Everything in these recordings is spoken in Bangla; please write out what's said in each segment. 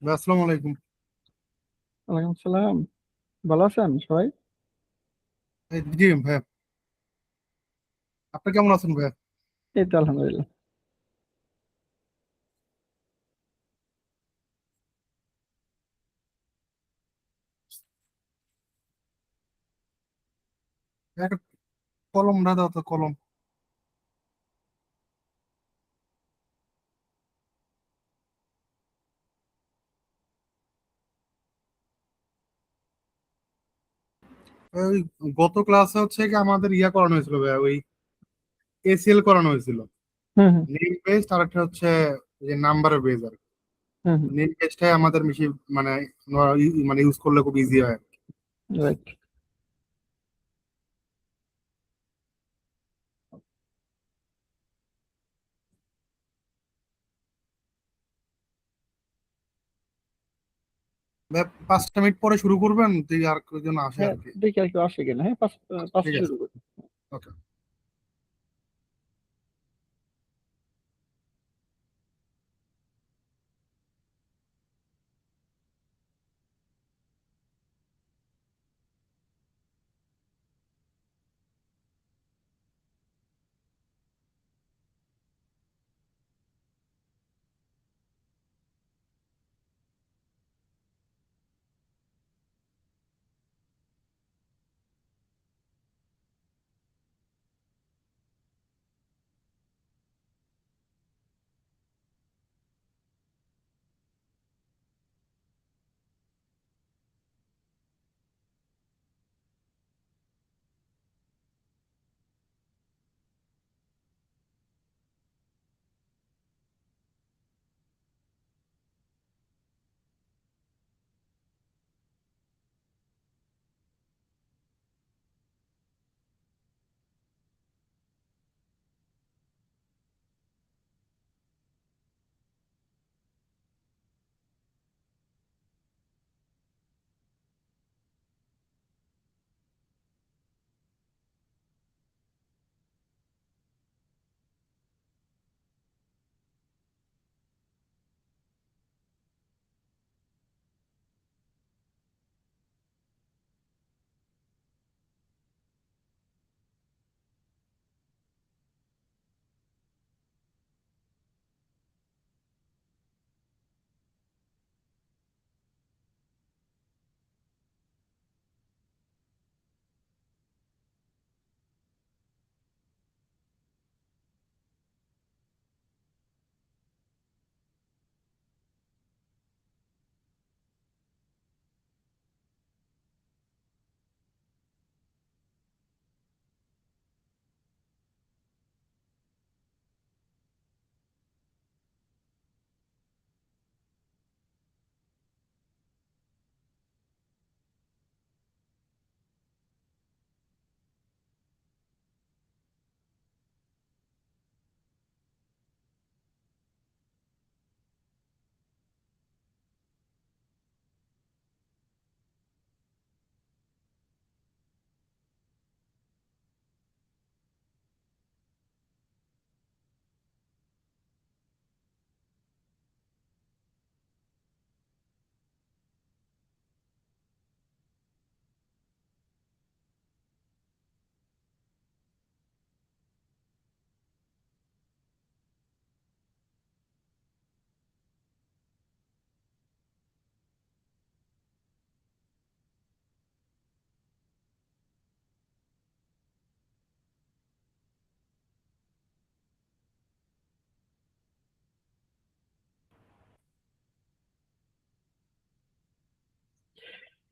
ভাই, আসসালামু আলাইকুম। ওয়ালাইকুম আসসালাম। ভালো আছেন সবাই? জি ভাইয়া, আপনি কেমন আছেন ভাইয়া? এই তো আলহামদুলিল্লাহ। একটা কলম না দাও তো, কলম। ওই গত ক্লাসে হচ্ছে কি আমাদের করানো হয়েছিল ভাইয়া, ওই এসিএল করানো হয়েছিল। হুম হুম নেম বেসড আর একটা হচ্ছে যে নাম্বারের বেস আর হুম হুম। নেম বেসটাই আমাদের বেশি মানে মানে ইউজ করলে খুব ইজি হয়। রাইট। ভাইয়া, 5টা মিনিট পরে শুরু করবেন তুই, আর কজন আসে হ্যাঁ, আর কি। দেখি আর কেউ আসে কিনা। হ্যাঁ, আচ্ছা, ঠিক পাঁচটা আছে। শুরু করি। ওকে।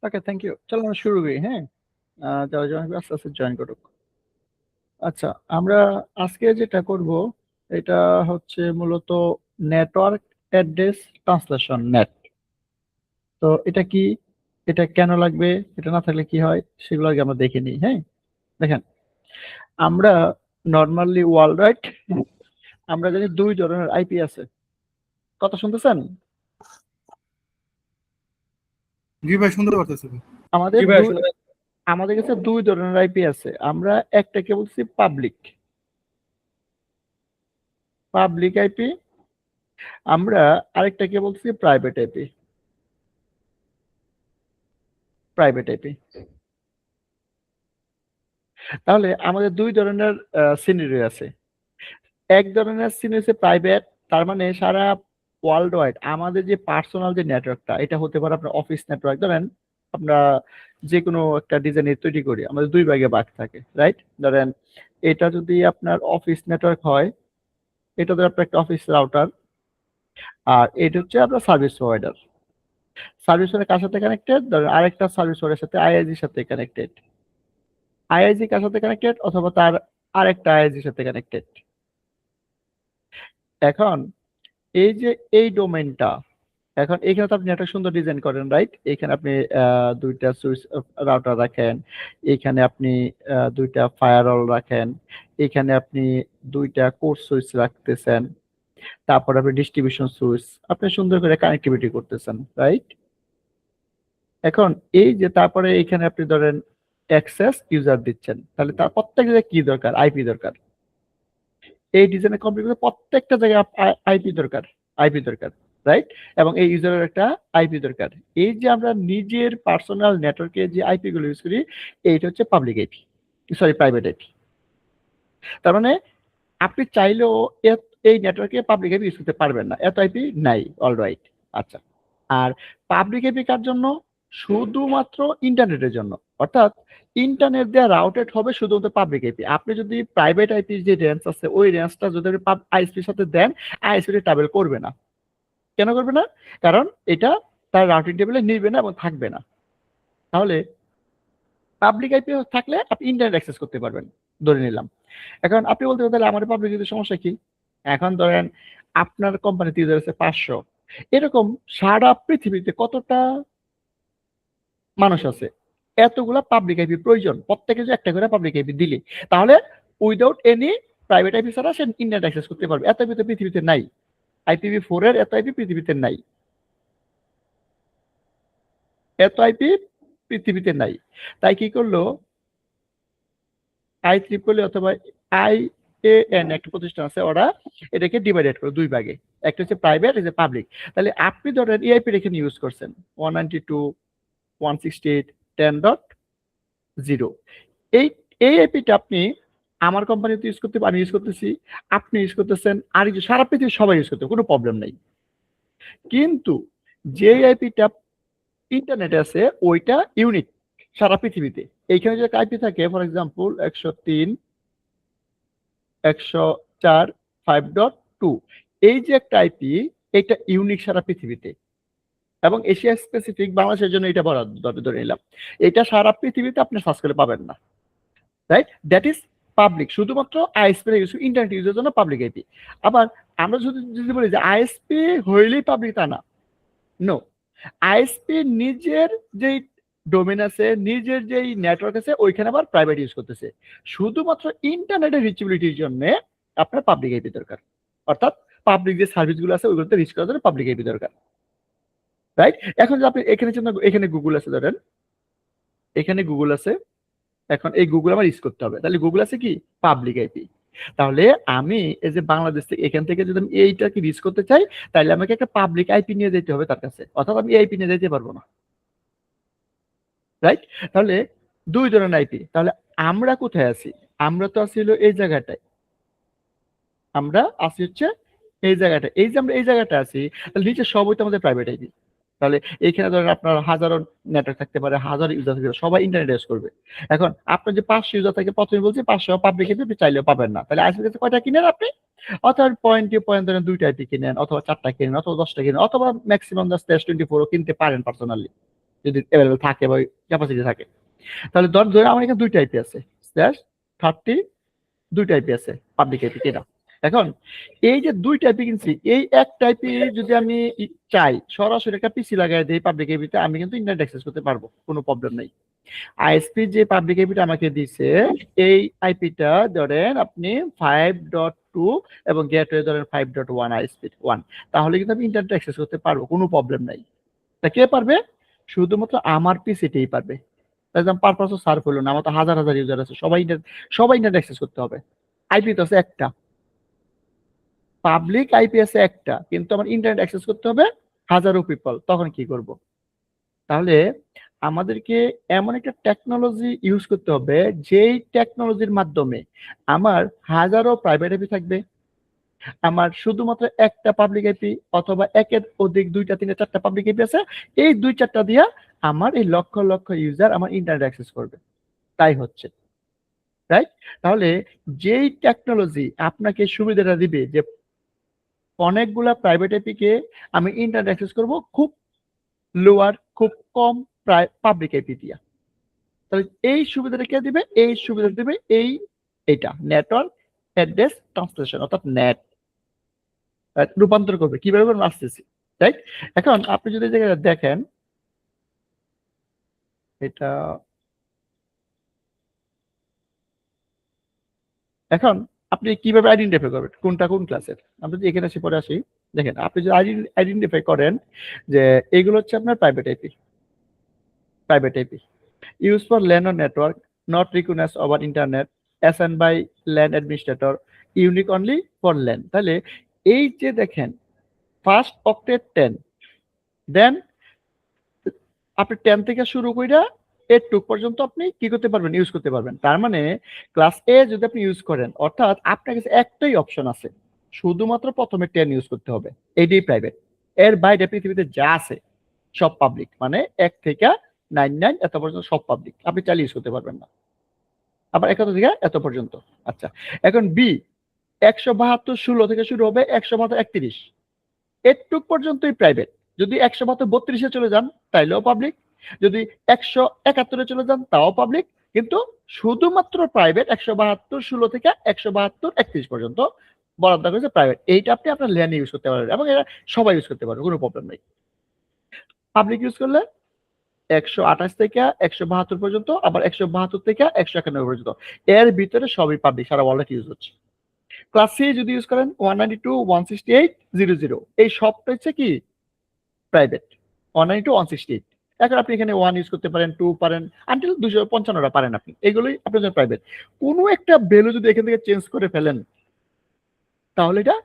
ওকে, থ্যাংক ইউ। চলো আমরা শুরু করি। হ্যাঁ, যারা জয়েন করবে আস্তে আস্তে জয়েন করুক। আচ্ছা, আমরা আজকে যেটা করব এটা হচ্ছে মূলত নেটওয়ার্ক অ্যাড্রেস ট্রান্সলেশন নেট। তো এটা কি, এটা কেন লাগবে, এটা না থাকলে কি হয়, সেগুলো আগে আমরা দেখে নিই। হ্যাঁ, দেখেন, আমরা নর্মালি ওয়ার্ল্ড ওয়াইড আমরা জানি দুই ধরনের আইপি আছে। কথা শুনতেছেন? জি ভাই, শুনতে পারতেছি ভাই। আমাদের দুই আমাদের কাছে দুই ধরনের আইপি আছে। আমরা একটাকে বলছি পাবলিক পাবলিক আইপি, আমরা আরেকটাকে বলছি প্রাইভেট আইপি। Private IP. তাহলে আমাদের দুই ধরনের সিনারিও আছে। এক ধরনের সিনারিও হচ্ছে প্রাইভেট, তার মানে সারা ওয়ার্ল্ড ওয়াইড আমাদের যে পার্সোনাল যে নেটওয়ার্কটা, এটা হতে পারে আপনার অফিস নেটওয়ার্ক। ধরেন আমরা যে কোনো একটা ডিজাইনের তৈরি করি, আমাদের দুই ভাগে ভাগ থাকে, রাইট? ধরেন এটা যদি আপনার অফিস নেটওয়ার্ক হয়, এটা ধরে আপনার একটা অফিস রাউটার, আর এটা হচ্ছে আপনার সার্ভিস প্রোভাইডার। সার্ভিস প্রোভাইডার কার সাথে কানেক্টেড? ধরেন আরেকটা সার্ভিস প্রোভাইডারের সাথে, আইআইজির সাথে কানেক্টেড। আইআইজি কার সাথে কানেক্টেড? অথবা তার আরেকটা আইআইজির সাথে কানেক্টেড। এখন এই যে এই ডোমেনটা, এখন এখানে তো আপনি একটা সুন্দর ডিজাইন করেন, রাইট? এখানে আপনি দুইটা সুইচ রাউটার রাখেন, এখানে আপনি দুইটা ফায়ারওয়াল রাখেন, এখানে আপনি দুইটা কোর সুইচ রাখতেছেন, তারপর আপনি ডিস্ট্রিবিউশন সুইচ, আপনি সুন্দর করে কানেক্টিভিটি করতেছেন, রাইট? এখন এই যে তারপরে এখানে আপনি ধরেন অ্যাক্সেস ইউজার দিচ্ছেন, তাহলে তার প্রত্যেক জায়গায় কি দরকার? আইপি দরকার। এই ডিজাইনে কমপ্লিট করে প্রত্যেকটা জায়গায় আইপি দরকার, আইপি দরকার, রাইট? এবং এই ইউজারের একটা আইপি দরকার। এই যে আমরা নিজের পার্সোনাল নেটওয়ার্কে যে আইপি গুলো ইউজ করি, এইটা হচ্ছে public IP, sorry private IP. তার মানে আপনি চাইলেও এই নেটওয়ার্কে পাবলিক আইপি ইউজ করতে পারবেন না, এত আইপি নাই অলরাইট। আচ্ছা, আর পাবলিক আইপি কার জন্য? শুধুমাত্র ইন্টারনেটের জন্য, অর্থাৎ ইন্টারনেট দিয়ে রাউটেড হবে শুধুমাত্র পাবলিক আইপি। আপনি যদি প্রাইভেট আইপি যে রেঞ্জ আছে, ওই রেঞ্জটা যদি আপনি আইএসপির সাথে দেন, আইএসপি ট্রাভেল করবে না। কেন করবে না? কারণ এটা তার রাউটিং টেবিলে নিবে না এবং থাকবে না। তাহলে পাবলিক আইপি থাকলে আপনি ইন্টারনেট অ্যাক্সেস করতে পারবেন, ধরে নিলাম। এখন আপনি বলতে পারেন, তাহলে আমার পাবলিক আইপির সমস্যা কি? এখন ধরেন আপনার কোম্পানিতে ইউজার আছে 500, এরকম সারা পৃথিবীতে কতটা মানুষ আছে? এতগুলা পাবলিক আইপি প্রয়োজন, প্রত্যেকে যে একটা করে পাবলিক আইপি দিলে, তাহলে উইদাউট এনি প্রাইভেট আইপি ছাড়া সে ইন্টারনেট অ্যাক্সেস করতে পারবে। এত আইপি তো পৃথিবীতে নাই, IPv4 এর এত আইপি পৃথিবীতে নাই, এত আইপি পৃথিবীতে নাই। তাই কি করলো IEEE অথবা IAN একটা প্রতিষ্ঠান আছে, ওরা এটাকে ডিভাইডেড করে দুই ভাগে, একটা হচ্ছে প্রাইভেট, একটা পাবলিক। তাহলে আপনি ধরেন EIP এখানে ইউজ করছেন 192.168.10.0, এই এই আইপিটা আপনি আমার কোম্পানিতে ইউজ করতে, আমি ইউজ করতেছি, আপনি ইউজ করতেছেন, আর সারা পৃথিবীর সবাই ইউজ করতে, কোনো প্রবলেম নাই। কিন্তু যে আইপিটা ইন্টারনেটে আছে ওইটা ইউনিক সারা পৃথিবীতে। এইখানে যে আইপি থাকে, ফর এক্সাম্পল 103.104.5.2, এই যে একটা আইপি, এটা ইউনিক সারা পৃথিবীতে, এবং এশিয়া স্পেসিফিক বাংলাদেশের জন্য এটা বরাদ্দ ধরে নিলাম। এটা সারা পৃথিবীতে আপনি সার্চ করে পাবেন না, রাইট? দ্যাট ইজ পাবলিক, শুধুমাত্র আইএসপি ইন্টারনেট ইউজের জন্য পাবলিক আইপি। আবার আমরা যদি বলি যে আইএসপি হইলেই পাবলিক, তা না, নো। আইএসপি নিজের যেই ডোমেন আছে, নিজের যেই নেটওয়ার্ক আছে, ওইখানে আবার প্রাইভেট ইউজ করতেছে। শুধুমাত্র ইন্টারনেটের রিচেবিলিটির জন্য আপনার পাবলিক আইপি দরকার, অর্থাৎ পাবলিক যে সার্ভিসগুলো আছে ওইগুলোতে রিচ করার জন্য পাবলিক আইপি দরকার, রাইট? এখন যদি আপনি এখানে গুগল আছে, ধরেন এখানে গুগল আছে, এখন এই গুগল আমার ইউজ করতে হবে, তাহলে গুগল আছে কি? Public IP. তাহলে আমি এই যে বাংলাদেশ থেকে, এখান থেকে যদি আমি এইটাকে রিচ করতে চাই, তাহলে আমাকে একটা পাবলিক আইপি নিয়ে যেতে হবে তার কাছে, অর্থাৎ আমি আইপি নিয়ে যেতে পারবো না, রাইট? তাহলে দুই ধরনের আইপি। তাহলে আমরা কোথায় আছি? আমরা তো আছি হলো এই জায়গাটায়, আমরা আছি হচ্ছে এই জায়গাটায়। এই যে আমরা এই জায়গাটা আছি, তাহলে নিচে সবই তো আমাদের প্রাইভেট আইপি। তাহলে এইখানে ধরেন আপনার হাজারো নেটওয়ার্ক থাকতে পারে, হাজার ইউজার থাকতে পারে, সবাই ইন্টারনেট ইউজ করবে। এখন আপনার যে 500 ইউজার থাকে, প্রথমে বলছি 500 পাবলিক আইপি আপনি চাইলেও পাবেন না। তাহলে আইপির কাছে কয়টা কিনেন আপনি? অথবা পয়েন্ট ধরেন 2টা আইপি কিনেন, অথবা 4টা কিনেন, অথবা 10টা কিনেন, অথবা ম্যাক্সিমাম /24 কিনতে পারেন পার্সোনালি, যদি অ্যাভেলেবল থাকে বা ক্যাপাসিটি থাকে। তাহলে ধরে আমার এখানে 2টা আইপি আছে, /30 2টা আইপি আছে পাবলিক আইপি কেনা। এখন এই যে 2টা আইপি কিনছি, এই একটা আইপি যদি আমি চাই সরাসরি একটা পিসি লাগাই দিই পাবলিক আইপিতে, আমি কিন্তু ইন্টারনেট অ্যাক্সেস করতে পারবো, কোনো প্রবলেম নাই। আইএসপি যে পাবলিক আইপিটা আমাকে দিছে, এই আইপিটা ধরেন আপনি 5.2 এবং গেটওয়ে ধরেন 5.1 আইএসপি 1, তাহলে কিন্তু আমি ইন্টারনেট অ্যাক্সেস করতে পারবো, কোনো প্রবলেম নাই। তা কে পারবে? শুধুমাত্র আমার পিসিতেই পারবে। একদম পারপাস সার্ভ হলো না, আমার তো হাজার হাজার ইউজার আছে, সবাই ইন্টারনেট অ্যাক্সেস করতে হবে। আইপি তো আছে একটা, পাবলিক আইপি আছে একটা, কিন্তু আমার ইন্টারনেট অ্যাক্সেস করতে হবে হাজারো পিপল, তখন কি করব? তাহলে আমাদেরকে এমন একটা টেকনোলজি ইউজ করতে হবে যেই টেকনোলজির মাধ্যমে আমার হাজারো প্রাইভেট আইপি থাকবে, আমার শুধুমাত্র একটা পাবলিক আইপি অথবা একের অধিক 2টা 3টা 4টা পাবলিক আইপি আছে, এই 2-4টা দিয়া আমার এই লক্ষ লক্ষ ইউজার আমার ইন্টারনেট অ্যাক্সেস করবে। তাই হচ্ছে, রাইট? তাহলে যেই টেকনোলজি আপনাকে সুবিধাটা দিবে যে অনেকগুলা প্রাইভেট আইপি কে আমি ইন্টারনেট অ্যাক্সেস করব খুব লোয়ার, খুব কম পাবলিক আইপি দিয়া, তাহলে এই সুবিধাটা কে দিবে? এই সুবিধা দিবে এইটা নেটওয়ার্ক অ্যাড্রেস ট্রান্সলেশন, অর্থাৎ নেট রূপান্তর করবে। কিভাবে করবে আসতেছি, রাইট? এখন আপনি যদি এই জায়গায় দেখেন, এটা এখন আপনি কিভাবে আইডেন্টিফাই করবেন কোনটা কোন ক্লাসের? আমরা যদি এখানে এসে পরে আসি, দেখেন আপনি যদি আইডেন্টিফাই করেন যে এইগুলো হচ্ছে আপনার private IP, private IP use for LAN or network, not recognised over internet, assigned by LAN administrator, unique only for LAN. তাহলে এই যে দেখেন ফার্স্ট অক্টেট 10, দেন আপনি 10 থেকে শুরু কইরা 8 পর্যন্ত আপনি কি করতে পারবেন? ইউজ করতে পারবেন। তার মানে ক্লাস এ যদি আপনি ইউজ করেন, অর্থাৎ আপনার কাছে একটাই অপশন আছে, শুধুমাত্র প্রথমে 10 ইউজ করতে হবে, এটাই প্রাইভেট। এর বাইরে পৃথিবীতে যা আছে সব পাবলিক, মানে 1 থেকে 99 এত পর্যন্ত সব পাবলিক, আপনি চাইলে ইউজ করতে পারবেন না। আবার 71 থেকে এত পর্যন্ত। আচ্ছা, এখন বি 172 16 থেকে শুরু হবে 172 31, এটুক পর্যন্তই প্রাইভেট। যদি 172 32-এ চলে যান তাইলেও পাবলিক, যদি 171-এ চলে যান তাও পাবলিক, কিন্তু শুধুমাত্র প্রাইভেট 172 16 থেকে 172 31 পর্যন্ত বরাদ্দ করেছে প্রাইভেট। এইটা আপনি আপনার ল্যানে ইউজ করতে পারবেন এবং এটা সবাই ইউজ করতে পারবে, কোনো প্রবলেম নেই। পাবলিক ইউজ করলে 128 থেকে 172 পর্যন্ত, আবার 172 থেকে 191 পর্যন্ত, এর ভিতরে সবই পাবলিক, সারা ওয়ার্ল্ডে ইউজ হচ্ছে। ক্লাস সি যদি ইউজ করেন 192 168 00, এই সবটা হচ্ছে কি প্রাইভেট, 192 168। এখন আপনি এখানে 1 ইউজ করতে পারেন, 2 পারেন, আনটিল 255টা পারেন আপনি, এগুলোই আপনার জন্য প্রাইভেট। কোনো একটা ভ্যালু যদি এখান থেকে চেঞ্জ করে ফেলেন তাহলে এটা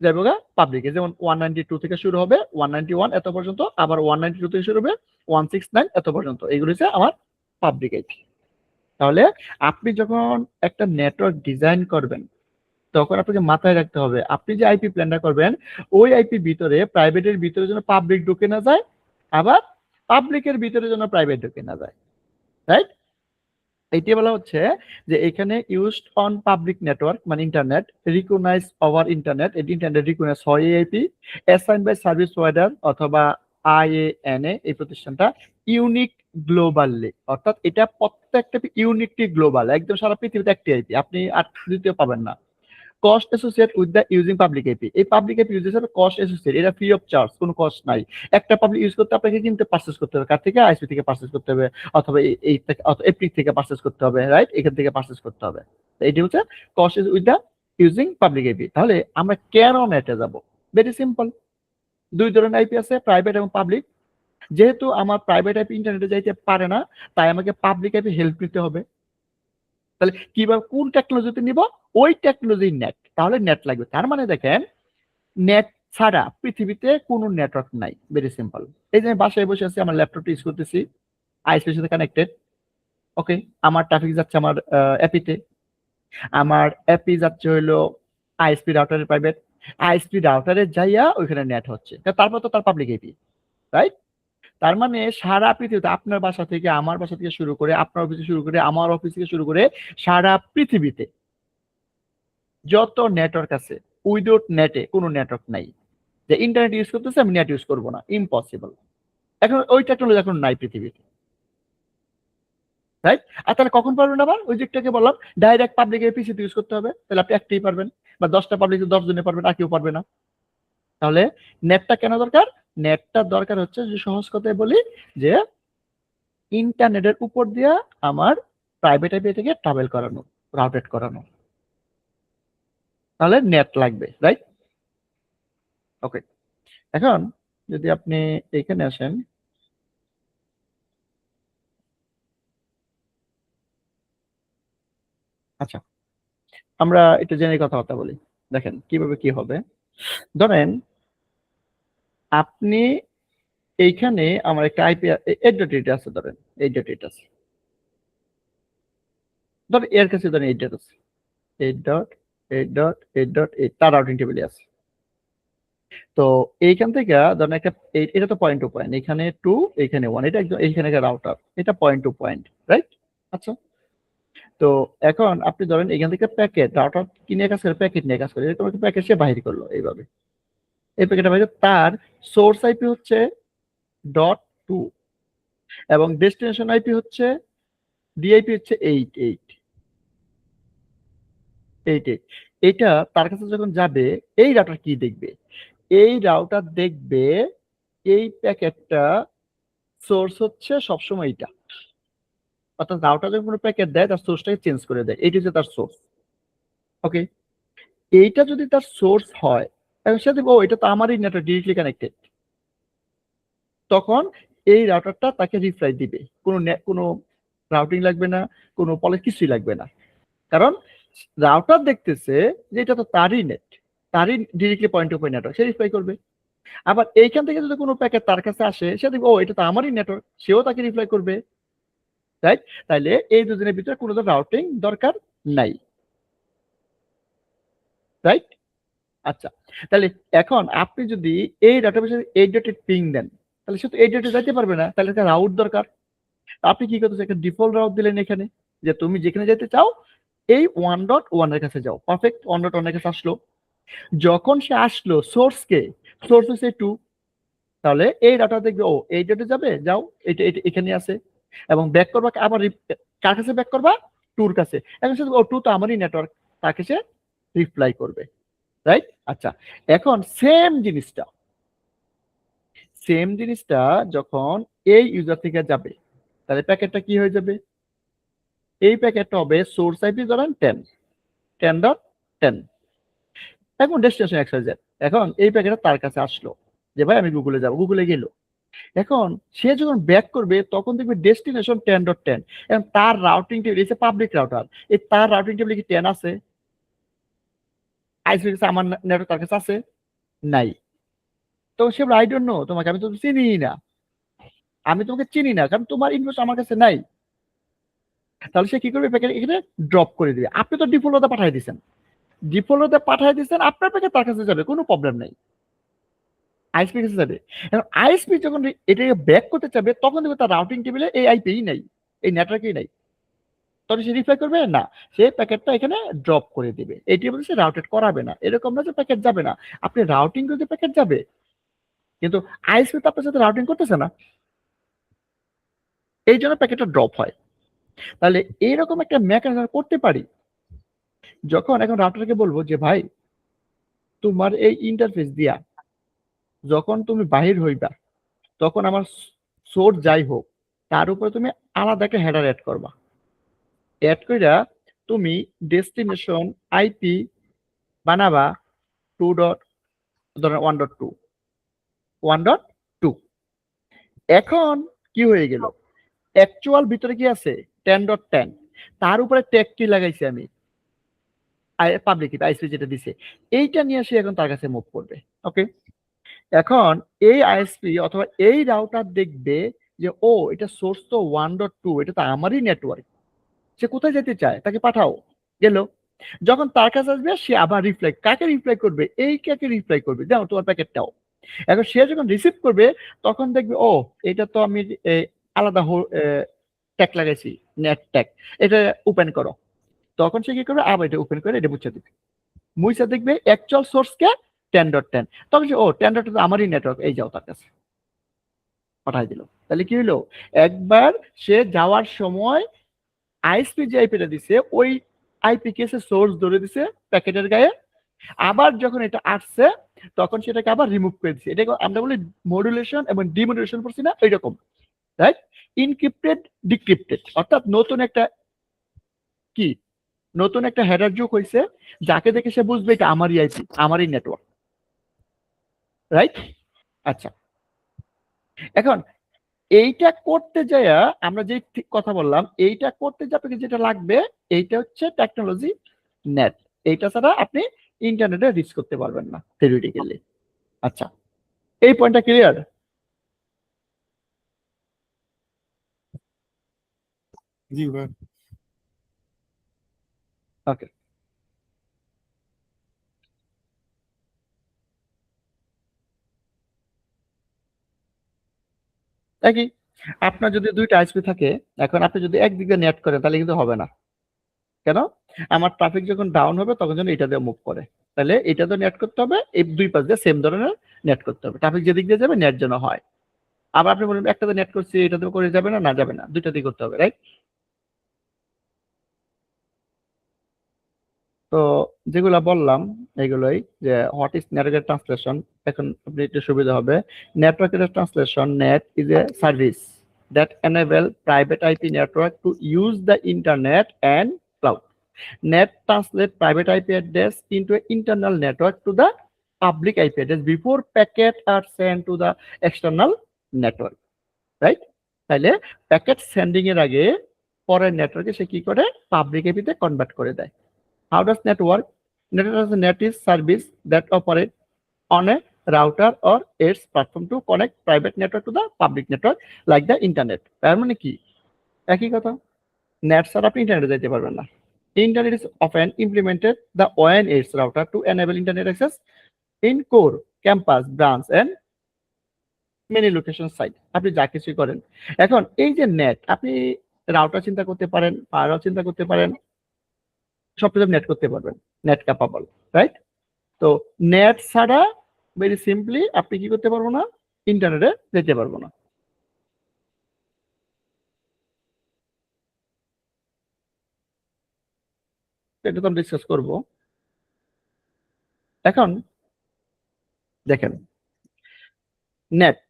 যাবে গা পাবলিকে। যেমন 192 থেকে শুরু হবে 191 এত পর্যন্ত, আবার 192 থেকে শুরু হবে 169 এত পর্যন্ত, এগুলো হচ্ছে আমার পাবলিক আইপি। তাহলে আপনি যখন একটা নেটওয়ার্ক ডিজাইন করবেন তখন আপনাকে মাথায় রাখতে হবে আপনি যে আইপি প্ল্যানটা করবেন ওই আইপি ভিতরে প্রাইভেটের ভিতরে যেন পাবলিক ঢুকে না যায়, আবার পাবলিকের ভিতরে যেন প্রাইভেট ঢুকে না যায়, রাইট? এইটি বলা হচ্ছে যে এখানে ইউজড অন পাবলিক নেটওয়ার্ক মানে ইন্টারনেট, রিকগনাইজ ওভার ইন্টারনেট, এটি ইন্টারনেট রিকগনাইজ হয় IP, assign by service provider অথবা আইএএনএ, এই প্রতিষ্ঠানটা ইউনিক গ্লোবালি, অর্থাৎ এটা প্রত্যেকটা ইউনিকটি গ্লোবাল, একদম সারা পৃথিবীতে একটি আইপি, আপনি আর দ্বিতীয় পাবেন না। Cost associate with the using public IP, এই পাবলিক আইপি ইউজ হিসেবে কস্ট অ্যাসোসিয়েট, এটা ফ্রি অফ চার্জ, কোনো কস্ট নাই। একটা পাবলিক ইউজ করতে আপনাকে কিন্তু পারচেজ করতে হবে, কার থেকে? আইএসপি থেকে পারচেজ করতে হবে, অথবা এই থেকে অথবা এপিক থেকে পারচেজ করতে হবে, রাইট? এখান থেকে পারচেজ করতে হবে। তো এটি হচ্ছে cost with the using public IP. তাহলে আমরা কেন নেটে যাব? ভেরি সিম্পল, দুই ধরনের আইপি আছে, প্রাইভেট এবং পাবলিক। যেহেতু আমার প্রাইভেট আইপি ইন্টারনেটে যাইতে পারে না, তাই আমাকে পাবলিক আইপি হেল্প নিতে হবে। তাহলে কিভাবে কোন টেকনোলজিতে নিব? ওই টেকনোলজি নেট, তাহলে নেট লাগবে। তার মানে দেখেন নেট ছাড়া পৃথিবীতে কোনো নেটওয়ার্ক নাই, ভেরি সিম্পল। এই যে আমি বাসায় বসে আছি, আমার ল্যাপটপটা ইউজ করতেছি, আইএসপির সাথে কানেক্টেড, ওকে, আমার ট্রাফিক যাচ্ছে আমার অ্যাপিতে, আমার অ্যাপি যাচ্ছে হইলো আইএসপি রাউটারের প্রাইভেট, আইএসপি রাউটারে যাইয়া ওইখানে নেট হচ্ছে, তারপর তো তার পাবলিক এপি, রাইট? তার মানে সারা পৃথিবীতে আপনার বাসা থেকে আমার বাসা থেকে শুরু করে আপনার অফিস থেকে শুরু করে আমার অফিস থেকে শুরু করে সারা পৃথিবীতে যত নেটওয়ার্ক আছে, উইদাউট নেটে কোনো নেটওয়ার্ক নাই। যে ইন্টারনেট ইউজ করতেছে আমি নেট ইউজ করবো না, ইম্পসিবল। এখন ওই টেকনোলজি এখন নাই পৃথিবীতে, রাইট? আর তাহলে কখন পারবেন? আবার ওই দিকটাকে বললাম ডাইরেক্ট পাবলিক এপিসিতে ইউজ করতে হবে, তাহলে আপনি একটাই পারবেন, বা 10টা পাবলিক 10 জনে পারবেন, আর কেউ পারবে না। তাহলে নেটটা কেন দরকার? নেটটা দরকার হচ্ছে যে সহজ কথায় বলি যে ইন্টারনেটের উপর দিয়ে আমার প্রাইভেট আইপি থেকে ট্রাভেল করানো, রাউটেড করানো, তাহলে নেট লাগবে, রাইট? ওকে, এখন যদি আপনি এখানে আসেন, আচ্ছা আমরা একটু জেনে কথাবার্তা বলি। দেখেন কিভাবে কি হবে। ধরেন আপনি এইখানে আমার একটা আইপি 8.8 আছে, ধরেন 8.8 আছে, ধরেন এর কাছে ধরেন 8 আছে, 8.8.8.8 তার রাউটিং টেবিলে আছে। তো এইখান থেকে ধরেন একটা এটা তো পয়েন্ট টু পয়েন্ট, এখানে 2 এখানে 1, এটা একদম এইখানে একটা রাউটার, এটা পয়েন্ট টু পয়েন্ট, রাইট? আচ্ছা, তো এখন আপনি ধরেন এখান থেকে প্যাকেট রাউটার কি নিয়ে কাজ করে, প্যাকেট নিয়ে কাজ করে, এরকম একটা প্যাকেট সে বাহির করলো এইভাবে, এই প্যাকেটটা বাইরে, তার সোর্স আইপি হচ্ছে .2 এবং ডেস্টিনেশন আইপি হচ্ছে ডিআইপি হচ্ছে 8888। এটা তার কাছে যখন যাবে, এই রাউটার কি দেখবে, এই রাউটার দেখবে এই প্যাকেটটা সোর্স হচ্ছে সবসময় এটা, অর্থাৎ রাউটার যখন কোনো প্যাকেট দেয় তার সোর্সটাকে চেঞ্জ করে দেয়, এইটা হচ্ছে তার সোর্স। ওকে, এইটা যদি তার সোর্স হয় এবং সে দেখবে ও এটা তো আমারই নেটওয়ার্ক ডিরেক্টলি কানেক্টেড, তখন এই রাউটারটা তাকে রিপ্লাই দিবে, কোনো রাউটিং লাগবে না, কোনো পলিস কিছুই লাগবে না, কারণ রাউটার দেখতেছে যে এটা তো তারই নেট, তারই directly point to point network, সে রিপ্লাই করবে। আবার এইখান থেকে যদি কোনো প্যাকেট তার কাছে আসে, সে দেখবে ও এটা তো আমারই নেটওয়ার্ক, সেও তাকে রিপ্লাই করবে, রাইট? তাইলে এই দুজনের ভিতরে কোনো রাউটিং দরকার নাই, রাইট? আচ্ছা, তাহলে এখন আপনি যদি এই ডাটাবেসে 8.8 পিং দেন, তাহলে সে তো 8.8 যাইতে পারবে না, তাহলে একটা রাউট দরকার। আপনি কি করতেছেন, একটা ডিফল্ট রাউট দিলেন এখানে, যে তুমি যেখানে যেতে চাও এই 1.1 এর কাছে যাও, পারফেক্ট 1.1 এর কাছে আসলো। যখন সে আসলো সোর্সকে, সোর্স হচ্ছে 2, তাহলে এই ডাটা দেখবে ও এই ডেটে যাবে, যাও এটা এটা এখানে আছে, এবং ব্যাক করবা আবার কার কাছে ব্যাক করবা, 2 এর কাছে, এখন সে ও 2 তো আমারই নেটওয়ার্ক, তাকে সে রিপ্লাই করবে, রাইট? আচ্ছা, এখন সেম জিনিসটা যখন এই ইউজার থেকে যাবে, তাহলে প্যাকেটটা কি হয়ে যাবে, এই প্যাকেটটা হবে সোর্স আইপি ধরেন 10.10, এখন ডেস্টিনেশন XYZ, এখন এই প্যাকেটটা তার কাছে আসলো, যে ভাই আমি গুগলে যাব, গুগলে গেল, এখন সে যখন ব্যাক করবে তখন দেখবে ডেস্টিনেশন 10.10, এবং তার রাউটিং টেবিল এসে পাবলিক রাউটার, এই তার রাউটিং টেবিলে কি 10 আছে, আইসি কাছে আমার নেটওয়ার্ক তার কাছে আছে, নাই। তো সে বলে আই ডোন্ট নো, তোমাকে আমি তো চিনি না, আমি তোমাকে চিনি না, কারণ তোমার ইনফরমেশন আমার কাছে নাই। তাহলে সে কি করবে, প্যাকেট এখানে ড্রপ করে দিবে। আপনি তো ডিফল্ট হতে পাঠিয়ে দিচ্ছেন, আপনার প্যাকেট তার কাছে যাবে, কোনো প্রবলেম নাই, আইএসপি কাছে যাবে। এখন আইএসপি যখন এটাকে ব্যাক করতে চাবে, তখন দেখবে তার রাউটিং টেবিলে এই আইপিই নাই, এই নেটওয়ার্কেই নাই, তখন সে রিপ্লাই করবে না, সে প্যাকেটটা এখানে ড্রপ করে দিবে। এটি বলছে সে রাউটেড করাবে না, এরকম না যে প্যাকেট যাবে না, আপনি রাউটিং করতে প্যাকেট যাবে, কিন্তু আইএসপি তো আপনার সাথে রাউটিং করতেছে না, এই জন্য প্যাকেটটা ড্রপ হয়। তাহলে এইরকম একটা মেকানিজম করতে পারি, যখন এখন রাউটারকে বলবো যে ভাই তোমার এই ইন্টারফেস দিয়া যখন তুমি বাহির হইবা, তখন আমার সোর্স যাই হোক তার উপরে তুমি আলাদা একটা হেডার অ্যাড করবা, অ্যাড কইরা তুমি ডেস্টিনেশন আইপি বানাবা 2. ধরেন 1.2। এখন কি হয়ে গেল, অ্যাকচুয়াল ভিতরে কি আছে 10.10, তার উপরে ট্যাগ কি লাগাইছি আমি, পাবলিক কি আইএসপি যেটা দিছে, এইটা নিয়ে সে এখন তার কাছে মুভ করবে। ওকে, এখন এই আইএসপি অথবা এই রাউটার দেখবে যে ও এটা সোর্স তো 1.2, এটা তো আমারই নেটওয়ার্ক, সে কোথায় যেতে চায়, তাকে পাঠাও, গেল। যখন তার কাছে আসবে সে আবার রিপ্লাই, কাকে রিপ্লাই করবে, এই কাকে রিপ্লাই করবে, দেখো তোমার প্যাকেটটাও। এখন সে যখন রিসিভ করবে তখন দেখবে ও এটা তো আমি আলাদা ট্যাগ লাগাইছি, নেট ট্যাগ, এটা ওপেন করো, তখন সে কি করবে, আবার এটা ওপেন করে এটা মুছে দিবে, মুছে দেখবে অ্যাকচুয়াল সোর্সকে 10.10, তখন সে ও 10.10 আমারই নেটওয়ার্ক, এই যাও তার কাছে, পাঠাই দিল। তাহলে কি হলো, একবার সে যাওয়ার সময় আইএসপি যে আইপিটা দিছে ওই আইপি কেসে সোর্স ধরে দিছে প্যাকেটের গায়ে, আবার যখন এটা আসছে তখন সেটাকে আবার রিমুভ করে দিচ্ছে, এটাকে আমরা বলি মডুলেশন এবং ডিমডুলেশন করছি না, এইরকম, রাইট? ইনক্রিপ্টেড ডিক্রিপ্টেড, অর্থাৎ নতুন একটা হেডার যোগ হয়েছে, যাকে দেখে সে বুঝবে এটা আমারই আইপি, আমারই নেটওয়ার্ক, রাইট? আচ্ছা, এখন এইটা করতে যাইয়া আমরা যে কথা বললাম, এইটা করতে যাবে যেটা লাগবে, এইটা হচ্ছে টেকনোলজি নেট, এইটা ছাড়া আপনি ইন্টারনেটে রিচ করতে পারবেন না থিওরিটিক্যালি। আচ্ছা, এই পয়েন্টটা ক্লিয়ার? জি ভাই। ওকে, একই। আপনার যদি দুইটা আইএসপি থাকে, এখন আপনি যদি একদিকে নেট করেন তাহলে কিন্তু হবে না। কেন? আমার ট্রাফিক যখন ডাউন হবে তখন যেন এটা দিয়ে মুভ করে। তাহলে এটা তো নেট করতে হবে, এই দুই পাশ দিয়ে সেম ধরনের নেট করতে হবে। ট্রাফিক যেদিক দিয়ে যাবে নেট যেন হয়। আবার আপনি বলবেন একটাতে নেট করছি এটাতে করে যাবে না, না যাবে না, দুইটা দিয়ে করতে হবে, রাইট? তো যেগুলা বললাম এগুলোই, যে হোয়াট ইজ নেটওয়ার্ক ট্রান্সলেশন, এখন আপনি একটু সুবিধা হবে। নেটওয়ার্কের translation, net is a service that enable private IP network to use the internet and cloud. Net translate private IP address into an internal network to the public IP address before packet are sent to the external network, right? তাহলে প্যাকেট সেন্ডিং এর আগে পরের নেটওয়ার্কে সে কি করে, পাবলিক আইপি তে কনভার্ট করে দেয়। How does net work? Net is service that operate on a router or its platform to connect private network to the public network like the internet. তার মানে কি? একই কথা। নেট ছাড়া আপনি ইন্টারনেটে যেতে পারবেন না। Internet is often implemented the ONH router to enable internet access in core, campus, branch and many location site. আপনি যা কিছুই করেন। এখন এই যে নেট, আপনি রাউটার চিন্তা করতে পারেন, ফায়ারওয়াল চিন্তা করতে পারেন, সবকিছু নেট করতে পারবেন, নেট ক্যাপাবল, রাইট? তো নেট ছাড়া ভেরি সিম্পলি আপনি কি করতে পারবো না, ইন্টারনেটে যেতে পারবো না। এটা তো আমরা ডিসকাস করবো। এখন দেখেন, net,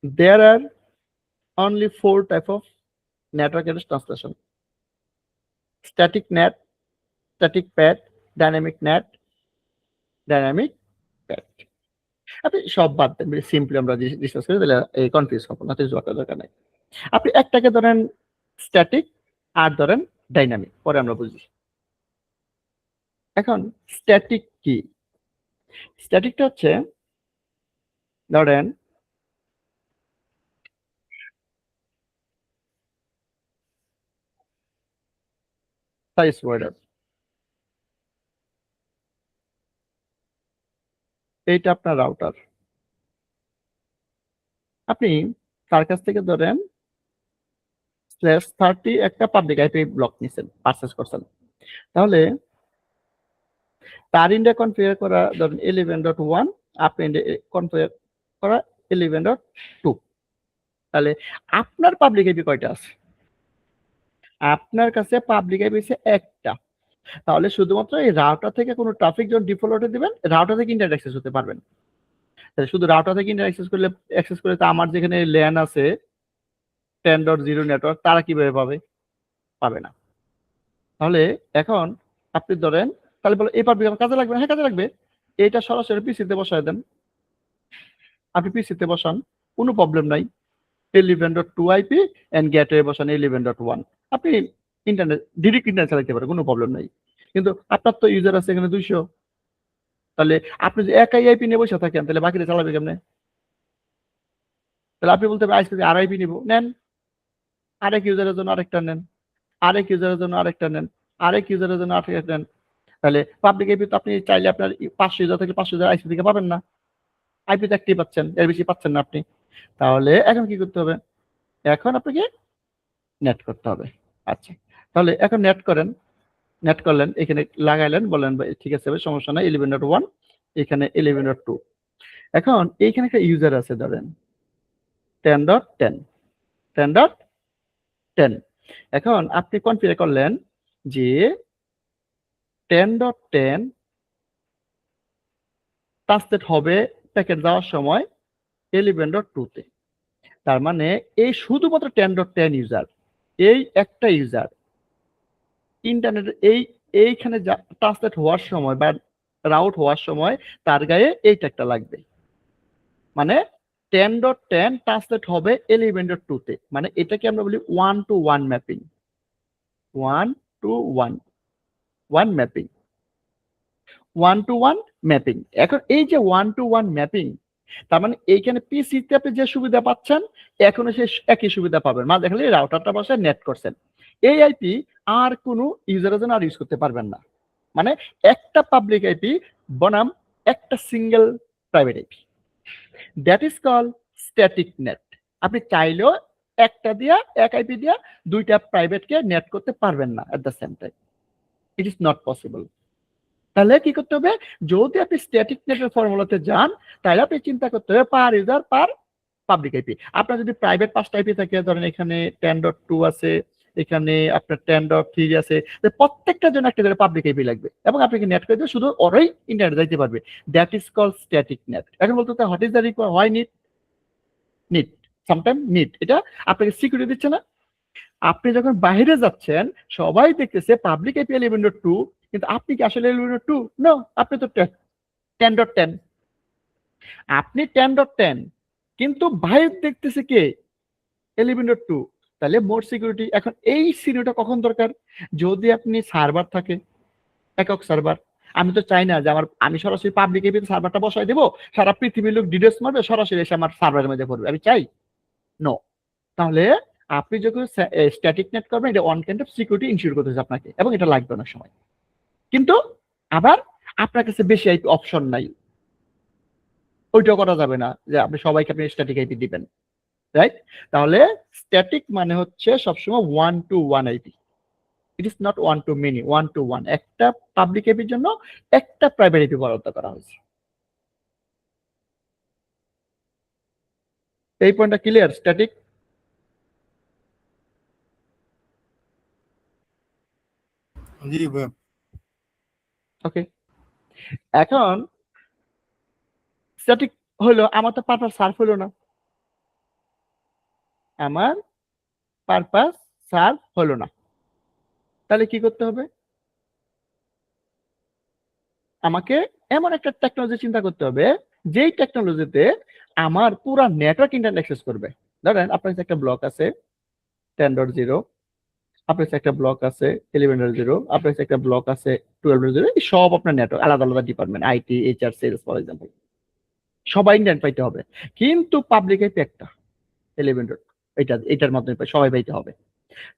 there are only 4 type of network address translation: static net, static pad, dynamic net, dynamic pad. আপনি সব বাদ দেন, সিম্পলি আমরা ডিসকাস করি, তাহলে এই কনফিউজ হবো না, কিছু দরকার নাই। আপনি একটাকে ধরেন স্ট্যাটিক আর ধরেন ডাইনামিক, পরে আমরা বুঝি। এখন স্ট্যাটিক কি? স্ট্যাটিকটা হচ্ছে, ধরেন সাইজ ওয়ার্ডার, এইটা আপনার রাউটার, আপনি তার কাছ থেকে ধরেন /30 একটা পাবলিক আইপি ব্লক নিছেন, পারচেজ করছেন। তাহলে তার ইন্ডে কনফিগার করা ধরেন 11.1, আপনি কনফিগার করা 11.2। তাহলে আপনার পাবলিক আইপি কয়টা আছে? আপনার কাছে পাবলিক আইপি আছে একটা। তাহলে শুধুমাত্র এই রাউটার থেকে কোনো ট্রাফিক যখন ডিফল্টে দিবেন, রাউটার থেকে ইন্টারনেট অ্যাক্সেস হতে পারবেন। তাহলে শুধু রাউটার থেকে ইন্টারনেট অ্যাক্সেস করলে তো আমার যেখানে ল্যান আছে 10.0 নেটওয়ার্ক, তারা কিভাবে পাবে? পাবে না। তাহলে এখন আপনি ধরেন, তাহলে বলে এই পাবলিক কাজে লাগবে? হ্যাঁ কাজে লাগবে। এটা সরাসরি পিসিতে বসায় দেন, আপনি পিসিতে বসান, কোনো প্রবলেম নাই। 11.2 আইপি এন্ড গেটওয়ে বসান 11.1, আপনি ইন্টারনেট ডিরেক্ট ইন্টারনেট চালাতে পারেন, কোনো প্রবলেম নাই। কিন্তু আপনার তো ইউজার আছে এখানে 200, তাহলে আপনি যদি একাই আইপি নিয়ে বসে থাকেন তাহলে বাকিটা চালাবে কেমনে? তাহলে আপনি বলতে পারেন আজকে আর আইপি নিব, নেন, আরেক ইউজারের জন্য আরেকটা নেন, আরেক ইউজারের জন্য আরেকটা নেন, আরেক ইউজারের জন্য আরেকটা নেন। তাহলে পাবলিক আইপি তো আপনি চাইলে আপনার 500 ইউজার থেকে 500 ইউজার আইপি থেকে পাবেন না, আইপি তো একটাই পাচ্ছেন, এর বেশি পাচ্ছেন না আপনি। তাহলে এখন কি করতে হবে? এখন আপনাকে নেট করতে হবে। আচ্ছা, তাহলে এখন নেট করেন, নেট করলেন, এখানে লাগাইলেন, বলেন ভাই ঠিক আছে ভাই সমস্যা নাই, 11.1, এখানে 11.2। এখন এইখানে একটা ইউজার আছে ধরেন 10.10, 10.10। এখন আপনি কনফিগার করলেন যে 10.10 ট্রান্সলেট হবে প্যাকেট যাওয়ার সময় 11.2 তে। তার মানে এই শুধুমাত্র 10.10 ইউজার, এই একটা ইউজার ইন্টারনেট এইখানে ট্রান্সলেট হওয়ার সময় বা রাউট হওয়ার সময় তার গায়ে এই ট্যাগটা লাগবে। মানে 10.10 ট্রান্সলেট হবে 11.2 তে। মানে এটাকে আমরা বলি 1 to 1 mapping, 1 to 1, 1 mapping, 1 to 1 mapping. এখন এই যে 1 to 1 ম্যাপিং, তার মানে এইখানে পিসিতে আপনি যে সুবিধা পাচ্ছেন এখনো সে একই সুবিধা পাবেন, মা দেখলে রাউটারটা বসে নেট করছেন। এই আইপি আর কোনো ইউজারের জন্য আর ইউজ করতে পারবেন না, মানে একটা পাবলিক আইপি বনাম একটা single private IP, that is call static net. আপনি চাইলেও একটা দিয়া এক আইপি দিয়া দুইটা প্রাইভেটকে নেট করতে পারবেন না at the same time, it is not possible. তাহলে কি করতে হবে, যদি আপনি স্ট্যাটিক নেটের ফর্মুলাতে যান তাহলে আপনি চিন্তা করতে হবে পার ইউজার পার পাবলিক আইপি। আপনার যদি প্রাইভেট 5টা আইপি থাকে, ধরেন এখানে 10.2 আছে, এখানে আপনার 10.3 আছে, প্রত্যেকটার জন্য একটা করে পাবলিক আইপি লাগবে এবং আপনাকে নেট করে দিলে শুধু ওরাই ইন্টারনেট যাইতে পারবে, that is call static net. এখন বলতে what is the require, why need, need sometime need, এটা আপনাকে সিকিউরিটি দিচ্ছে না। আপনি যখন বাইরে যাচ্ছেন সবাই দেখতেছে পাবলিক আইপি 11.2, কিন্তু আপনি কি আসলে 11.2? নো, আপনি তো 10.10, আপনি 10.10, কিন্তু বাইরে দেখতেছে কে 11.2, তাহলে মোর সিকিউরিটি। এখন এই সিকিউরিটিটা কখন দরকার, যদি আপনি সার্ভার থাকে একক সার্ভার, আমি তো চাই না যে আমি সরাসরি পাবলিক আইপি সার্ভারটা বসাই দেবো, সারা পৃথিবীর লোক ডিডোস মারবে সরাসরি এসে আমার সার্ভারের মধ্যে পড়বে, আমি চাই নো। তাহলে আপনি যখন স্ট্যাটিক নেট করবেন এটা one kind of security ensure করতেছে আপনাকে, এবং এটা লাগবে অনেক সময়। কিন্তু আবার আপনার কাছে বেশি আইপি অপশন নাই, ওইটাও করা যাবে না যে আপনি সবাইকে আপনি স্ট্যাটিক আইপি দিবেন, রাইট? তাহলে স্ট্যাটিক মানে হচ্ছে সবসময় 1 to 1 IP, it is not 1 to many, 1 to 1, একটা পাবলিক আইপির জন্য একটা প্রাইভেট আইপি বরাদ্দ করা হয়েছে। এই পয়েন্টটা ক্লিয়ার? স্ট্যাটিক জি ভাইয়া। ওকে। এখন স্ট্যাটিক হলো, আমার তো পারপাস সার্ভ হলো না, আমার পারপাস সার্ভ হলো না, তাহলে কি করতে হবে, আমাকে এমন একটা টেকনোলজি চিন্তা করতে হবে যেই টেকনোলজিতে আমার পুরা নেটওয়ার্ক ইন্টারনেট অ্যাক্সেস করবে। ধরেন আপনার কাছে একটা ব্লক আছে 10.0, আপনার কাছে একটা ব্লক আছে 11.0, আপনার কাছে একটা ব্লক আছে 12.0, এই সব আপনার নেটওয়ার্ক আলাদা আলাদা department, IT, HR, sales for example, সবাই ইন্টারনেট পাইতে হবে, কিন্তু পাবলিক আইপি একটা 11. এটার মাধ্যমে সবাই পাইতে হবে।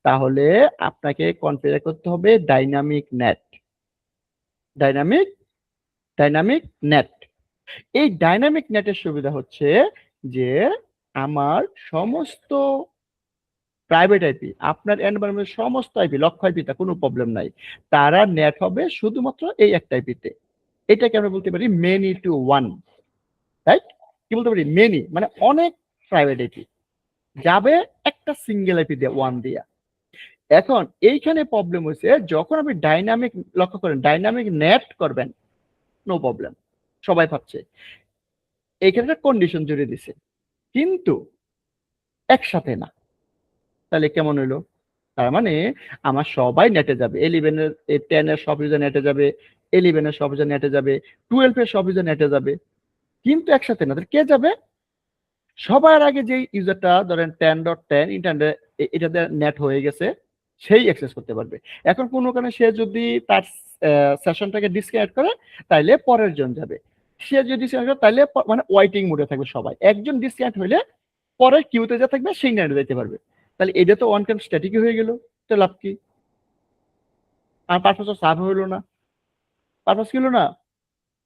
তাহলে আপনাকে কনফিগার করতে হবে dynamic net, dynamic dynamic net. এই ডাইনামিক নেটের সুবিধা হচ্ছে যে আমার সমস্ত প্রাইভেট আইপি, আপনার এনভায়রনমেন্টের সমস্ত আইপি, লক্ষ আইপিতে কোনো প্রবলেম নাই, তারা নেট হবে শুধুমাত্র এই একটা আইপিতে। এটাকে আমরা বলতে পারি মেনি টু ওয়ান, রাইট? কি বলতে পারি, মেনি মানে অনেক প্রাইভেট আইপি যাবে একটা সিঙ্গেল আইপি দিয়ে, ওয়ান দিয়া। এখন এইখানে প্রবলেম হচ্ছে যখন আপনি ডাইনামিক, লক্ষ্য করেন ডাইনামিক নেট করবেন নো প্রবলেম, সবাই পাচ্ছে, এইখানে একটা কন্ডিশন জুড়ে দিছে, কিন্তু একসাথে না। তাহলে কেমন হইলো, তার মানে আমার সবাই নেটে যাবে, 11 এর 10 এর সব ইউজার নেটে যাবে, 11 এর সব ইউজার নেটে যাবে, 12 এর সব ইউজার নেটে যাবে, কিন্তু একসাথে না। তাহলে কে যাবে, সবার আগে যে ইউজারটা ধরেন 10.10 ইন্টারনেট এটাতে নেট হয়ে গেছে সেই অ্যাক্সেস করতে পারবে। এখন কোনো কারণে সে যদি তার সেশনটাকে ডিসকানেক্ট করে তাইলে পরের জন যাবে, সে যদি ডিসকানেক্ট করে তাইলে মানে ওয়েটিং মোডে থাকবে সবাই, একজন ডিসকানেক্ট হইলে পরের কিউতে যা থাকবে সেই নেটে যেতে পারবে। তাহলে এটা তো ওয়ান টাইম স্ট্যাটিকই হয়ে গেল, তো লাভ কি, আর পারপাস সার্ভ হইলো না, পারপাস কি হলো না,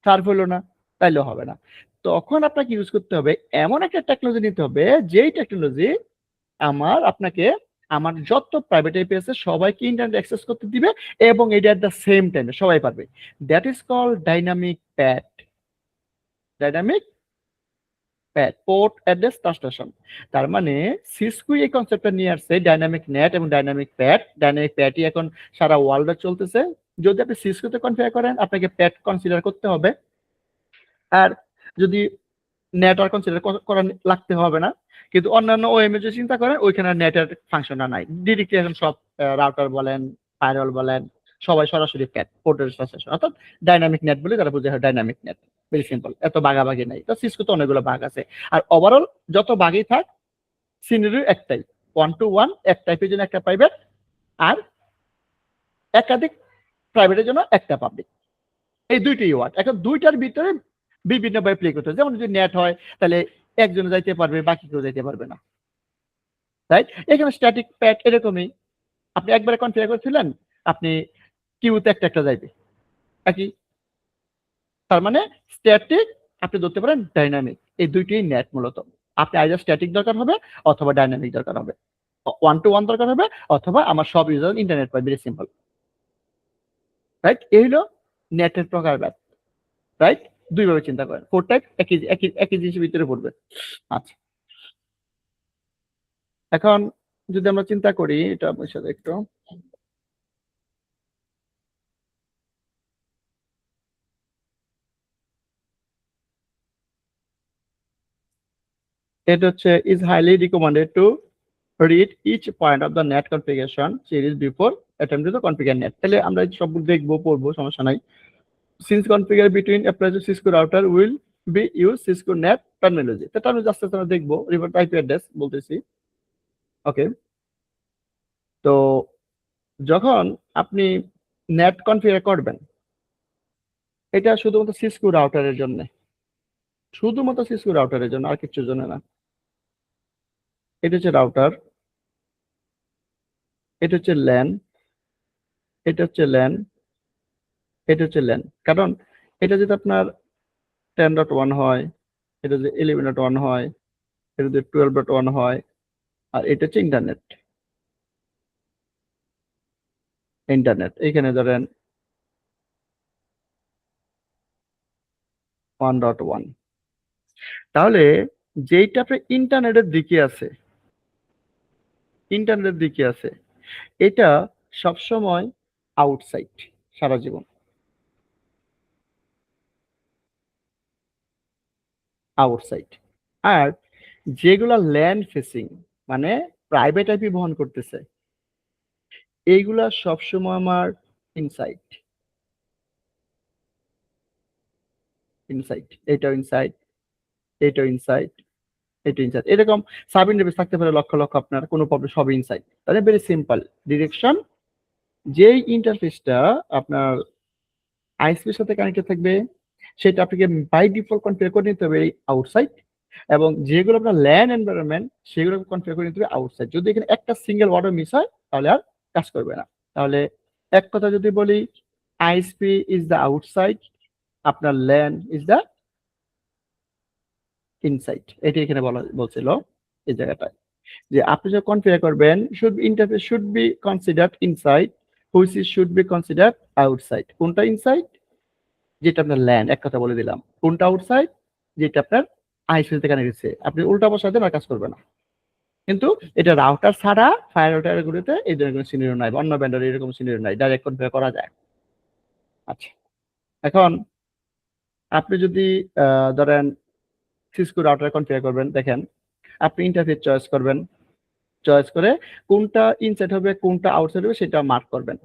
সার্ভ হলো না, তাইলে হবে না। তখন আপনাকে ইউজ করতে হবে এমন একটা টেকনোলজি নিতে হবে যেই টেকনোলজি আপনাকে আমার যত প্রাইভেট আইপি আছে সবাইকে ইন্টারনেট অ্যাক্সেস করতে দিবে, এবং এটা এট দ্য সেম টাইমে সবাই পারবে, that is call dynamic pad. Dynamic pad, port address translation. তার মানে সিসকো এই কনসেপ্টটা নিয়ে আসছে, ডাইনামিক নেট এবং ডাইনামিক প্যাড। ডাইনামিক প্যাডই এখন সারা ওয়ার্ল্ডে চলতেছে। যদি আপনি সিসকোতে কনফিগার করেন আপনাকে প্যাড কনসিডার করতে হবে, আর যদি নেটওয়ার্ক কনসিডার করা লাগতে হবে না। কিন্তু অন্যান্য ওএমএ যদি চিন্তা করেন ওইখানে নেটের ফাংশনটা নাই, ডিরেক্টলি এখন সব রাউটার বলেন, ফায়ারওয়াল বলেন, সবাই সরাসরি প্যাড পোর্টের ট্রান্সলেশন, অর্থাৎ ডাইনামিক নেট বলে তারা বোঝায় ডাইনামিক নেট, ভেরি সিম্পল, এত বাগাবাগি নাই। তো সিসকোতে অনেকগুলো ভাগ আছে, আর ওভারঅল যত ভাগই থাক সিনারিও একটাই, 1 to 1, এক টাইপের জন্য একটা প্রাইভেট, আর একাধিক প্রাইভেটের জন্য একটা পাবলিক, এই দুইটাই ওয়ার্ড। এখন দুইটার ভিতরে বিভিন্নভাবে প্লে করতে হয়। যেমন যদি নেট হয় তাহলে একজনে যাইতে পারবে, বাকি কেউ যাইতে পারবে না, রাইট? এখানে স্ট্যাটিক প্যাড এরকমই, আপনি একবারে কনফিগার করেছিলেন, আপনি কিউতে একটা একটা যাইবে একই। তার মানে স্ট্যাটিক আপনি ধরতে পারেন, ডাইনামিক, এই দুইটাই নেট মূলত। আপনি আইদার স্ট্যাটিক দরকার হবে অথবা ডাইনামিক দরকার হবে, ওয়ান টু ওয়ান দরকার হবে অথবা আমার সব ইউজার ইন্টারনেট পায়, ভেরি সিম্পল, রাইট? এই হলো নেটের প্রকারভেদ, রাইট? দুইভাবে চিন্তা করেন, ফোর টাইপ একই একই একই জিনিসের ভিতরে পড়বে। আচ্ছা, এখন যদি আমরা চিন্তা করি, এটা আমার সাথে একটু, এটা হচ্ছে is highly recommended to read each point of the net configuration series before attempting to configure net। তাহলে আমরা এই সব দেখবো, পড়বো, সমস্যা নাই। Since configure between applies to Cisco router will be use Cisco net terminology। তো terminology আস্তে আস্তে আমরা দেখবো, রিমোট আইপি অ্যাড্রেস বলতেছি, ওকে? তো যখন আপনি নেট কনফিগার করবেন, এটা শুধুমাত্র সিসকো রাউটারের জন্য, শুধুমাত্র সিসকো রাউটারের জন্য, আর কিছুর জন্য না। এটা হচ্ছে রাউটার, এটা হচ্ছে ল্যান, এটা হচ্ছে ল্যান, এটা হচ্ছে ল্যান। কারণ এটা যদি আপনার 10.1 হয়, এটা যদি 11.1 হয়, এটা যদি 12.1 হয়, আর এটা হচ্ছে ইন্টারনেট। ইন্টারনেট এইখানে ধরেন 1.1, তাহলে যেইটা আপনার ইন্টারনেটের দিকে আছে, ইন্টারনেটের দিকে আছে, এটা সবসময় আউটসাইড সারা জীবন, আউটসাইড। আর যেগুলা ল্যান্ড ফেসিং মানে প্রাইভেট আইপি বহন করতেছে, এইগুলা সবসময় আমার ইনসাইড, ইনসাইড, এটাও ইনসাইড, এটাও ইনসাইড, এটা ইনসাইড, এরকম সাব ইন্টারফেস থাকতে পারে লক্ষ লক্ষ, আপনার কোনো প্রবলেম, সবই ইনসাইড। তাহলে ভেরি সিম্পল ডিরেকশন, যেই ইন্টারফেসটা আপনার আইএসপির সাথে কানেক্টেড থাকবে সেটা আপনাকে বাই ডিফল্ট কনফিগার করে নিতে হবে আউটসাইড, এবং যেগুলো আপনার ল্যান এনভায়রনমেন্ট সেগুলো কনফিগার করে নিতে হবে আউটসাইড। যদি এখানে একটা সিঙ্গেল ওয়ার্ডও মিস হয় তাহলে আর কাজ করবে না। তাহলে এক কথা যদি বলি, আইএসপি ইজ দ্য আউটসাইড, আপনার ল্যান ইজ দ্য ইনসাইড। এটি এখানে বলছিল এই জায়গাটায়, যে আপনি যখন কনফিগার করবেন, should interface should be considered inside, which is should be considered outside. কোনটা ইনসাইড? যেটা আপনার ল্যান্ড, এক কথা বলে দিলাম। কোনটা আউটসাইড? যেটা আপনার আইএসপি থেকে কানেক্টেড। আপনি উল্টা বসাতে না, কাজ করবে না। কিন্তু এটা রাউটার ছাড়া ফায়ার রাউটার গুলোতে এই ধরনের কোনো সিনারিও নাই, অন্য ভেন্ডারে এরকম সিনারিও নাই, ডাইরেক্ট কনফিগার করা যায়। আচ্ছা, এখন আপনি যদি ধরেন সিসকো রাউটার কনফিগার করবেন, দেখেন আপনি ইন্টারফেস চয়েস করবেন, চয়েস করে কোনটা ইনসাইড হবে কোনটা আউটসাইড হবে সেটা মার্ক করবেন,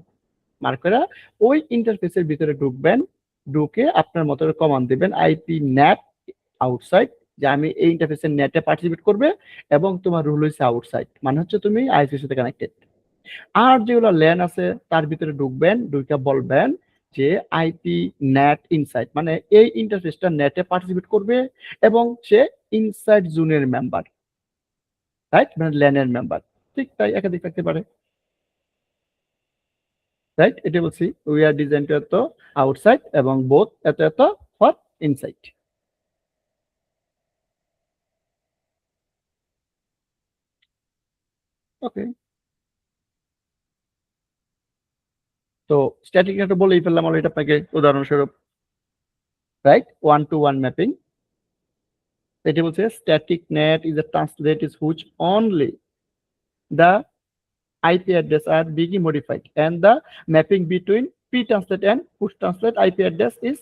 মার্ক করে ওই ইন্টারফেসের ভিতরে ঢুকবেন, ঢুকে আপনার মতো কমান্ড দিবেন আইপি ন্যাট আউটসাইড, যে আমি এই ইন্টারফেসের নেটে পার্টিসিপেট করবে এবং তোমার রুল হচ্ছে আউটসাইড, মানে হচ্ছে তুমি আইপির সাথে কানেক্টেড। আর যেগুলো ল্যান আছে তার ভিতরে ঢুকবেন, ঢুকে বলবেন যে আইপি নেট ইনসাইড, মানে এই ইন্টারফেসটা নেটে পার্টিসিপেট করবে এবং সে ইনসাইড জোনের মেম্বার, রাইট? মানে ল্যানের মেম্বার। ঠিক তাই, একাধিক থাকতে পারে, রাইট? এটা বলছি উই আর ডিজাইন টু এত আউটসাইড এবং বোথ এত এত ফর ইনসাইড। ওকে, তো স্ট্যাটিক নেট বলেই ফেললাম অলরেডি আপনাকে উদাহরণস্বরূপ, right? One to one mapping. এটা বলছে static NAT is a translate is which only the IP address are being modified and the mapping between p-translate and push translate IP address is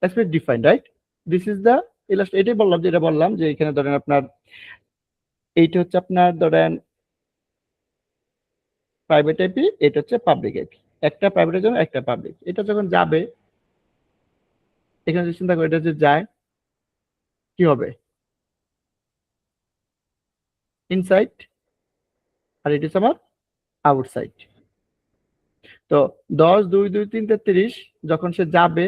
explicitly defined, right? This is the illustration। এটাই বললাম, যেটা বললাম যে এখানে ধরেন আপনার এইটা হচ্ছে আপনার ধরেন প্রাইভেট আইপি, এটা হচ্ছে পাবলিক আইপি, একটা প্রাইভেটের জন্য একটা পাবলিক। এটা যখন যাবে, এখানে যে চিন্তা করে এটা যে যায় কি হবে, ইনসাইড, আর এটা হচ্ছে আমার আউটসাইড। তো 10 2 2 3 33 যখন সে যাবে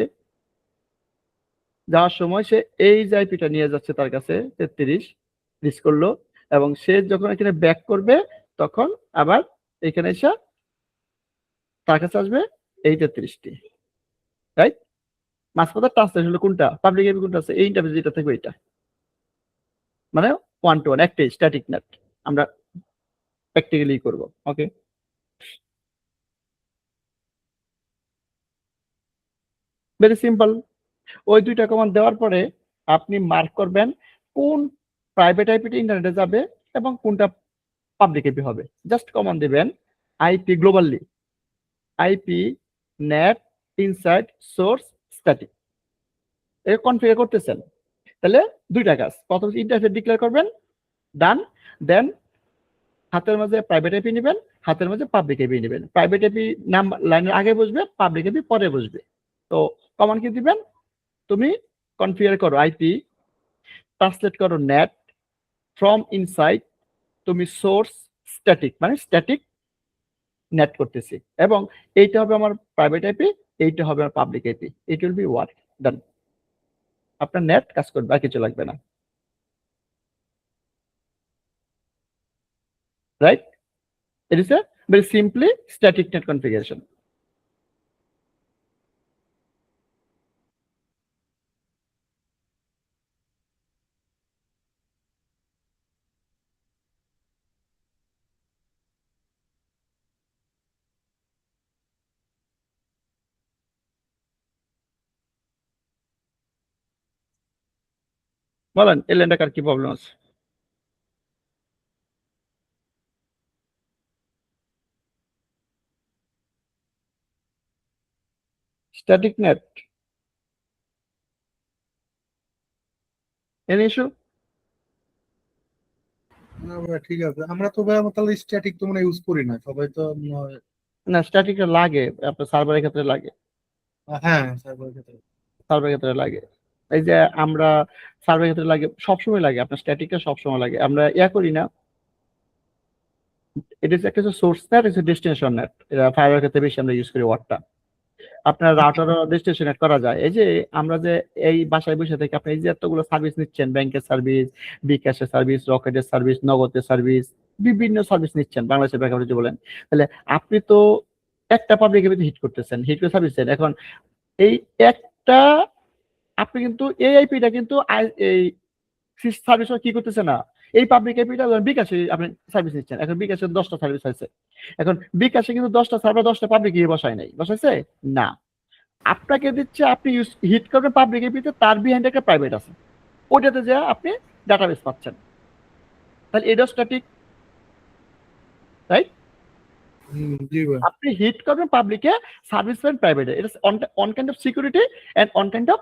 যাওয়ার সময় সে এই যে আইপিটা নিয়ে যাচ্ছে তার কাছে 33 রিচ করলো, এবং সে যখন এখানে ব্যাক করবে তখন আবার এখানে এসে তার কাছে আসবে এই 33টি, রাইট? মাঝপথে ট্রান্সলেট হলো কোনটা, পাবলিক আইপি কোনটা আছে, এই ইন্টারফেস যেটা থাকবে এটা, মানে 1 to 1 একটাই স্ট্যাটিক নেট। আমরা প্র্যাকটিক্যালি করব। ওকে, ভেরি সিম্পল। ওই দুইটা কমান্ড দেওয়ার পরে আপনি মার্ক করবেন কোন প্রাইভেট আইপিটি ইন্টারনেটে যাবে এবং কোনটা পাবলিক আইপি হবে। জাস্ট কমান্ড দিবেন IP globally, IP NAT inside source static, এ কনফিগার করতেছেন। তাহলে দুইটা কাজ, প্রথম ইন্টারফেস ডিক্লেয়ার করবেন, ডান। দেন হাতের মাঝে প্রাইভেট আইপি নেবেন, হাতের মাঝে পাবলিক আইপি নেবেন। প্রাইভেট আইপি নাম লাইনের আগে বসবে, পাবলিক আইপি পরে বসবে। তো কমান্ড কি দিবেন, তুমি কনফিগার করো আইপি, ট্রান্সলেট করো নেট ফ্রম ইনসাইড, তুমি সোর্স স্ট্যাটিক, মানে স্ট্যাটিক নেট করতেছি, এবং এইটা হবে আমার প্রাইভেট আইপি, এইটা হবে আমার public IP. It will be work done. আপনার নেট কাজ করবে, আর কিছু লাগবে না, right? It is a very simply static net configuration. বলেন এই লাইনটা কার কি প্রবলেম আছে? Static net any issue? না ভাই, ঠিক আছে। আমরা তো ভাই আমরা তাহলে স্ট্যাটিক তো মানে ইউজ করি না সবাই তো। না, স্ট্যাটিকটা লাগে আপনার সার্ভারের ক্ষেত্রে লাগে, হ্যাঁ সার্ভারের ক্ষেত্রে। সার্ভারের ক্ষেত্রে লাগে। এই যে আমরা সার্ভারের ক্ষেত্রে লাগে, সবসময় লাগে, আপনার স্ট্যাটিকটা সবসময় লাগে। আমরা ইয়া করি না, এটা একটা সোর্স নেট, একটা ডেস্টিনেশন নেট। এটা ফায়ারের ক্ষেত্রে বেশি আমরা ইউজ করি ওয়ার্ডটা। আপনার রাউটারও ডেস্টিনেশন নেট করা যায়। এই যে আমরা যে এই বাসায় বসে থেকে আপনি এই যে এতগুলো সার্ভিস নিচ্ছেন, ব্যাংকের সার্ভিস, বিকাশের সার্ভিস, রকেটের সার্ভিস, নগদের সার্ভিস, বিভিন্ন সার্ভিস নিচ্ছেন বাংলাদেশের ব্যাংক যদি বলেন, তাহলে আপনি তো একটা পাবলিক এপিতে হিট করতেছেন, হিট করে সার্ভিস দেন। এখন এই একটা আপনি কিন্তু এই আইপিটা কিন্তু এই সার্ভিস কি করতেছে না, এই পাবলিক আইপিটা বিকাশে আপনি সার্ভিস নিচ্ছেন। এখন বিকাশে 10টা সার্ভিস আছে, এখন বিকাশে কিন্তু 10টা সার্ভার 10টা পাবলিক বসায় নাই, বসাইছে না, আপনাকে দিচ্ছে, আপনি হিট করবেন পাবলিক এপিতে, তার বিহাইন্ড একটা প্রাইভেট আছে, ওইটাতে যা আপনি ডাটাবেস পাচ্ছেন। তাহলে এটা স্ট্যাটিক, রাইট? জি ভাই। আপনি হিট করবেন পাবলিকে, সার্ভিস পাবেন প্রাইভেটে। এটা one kind of security and one kind of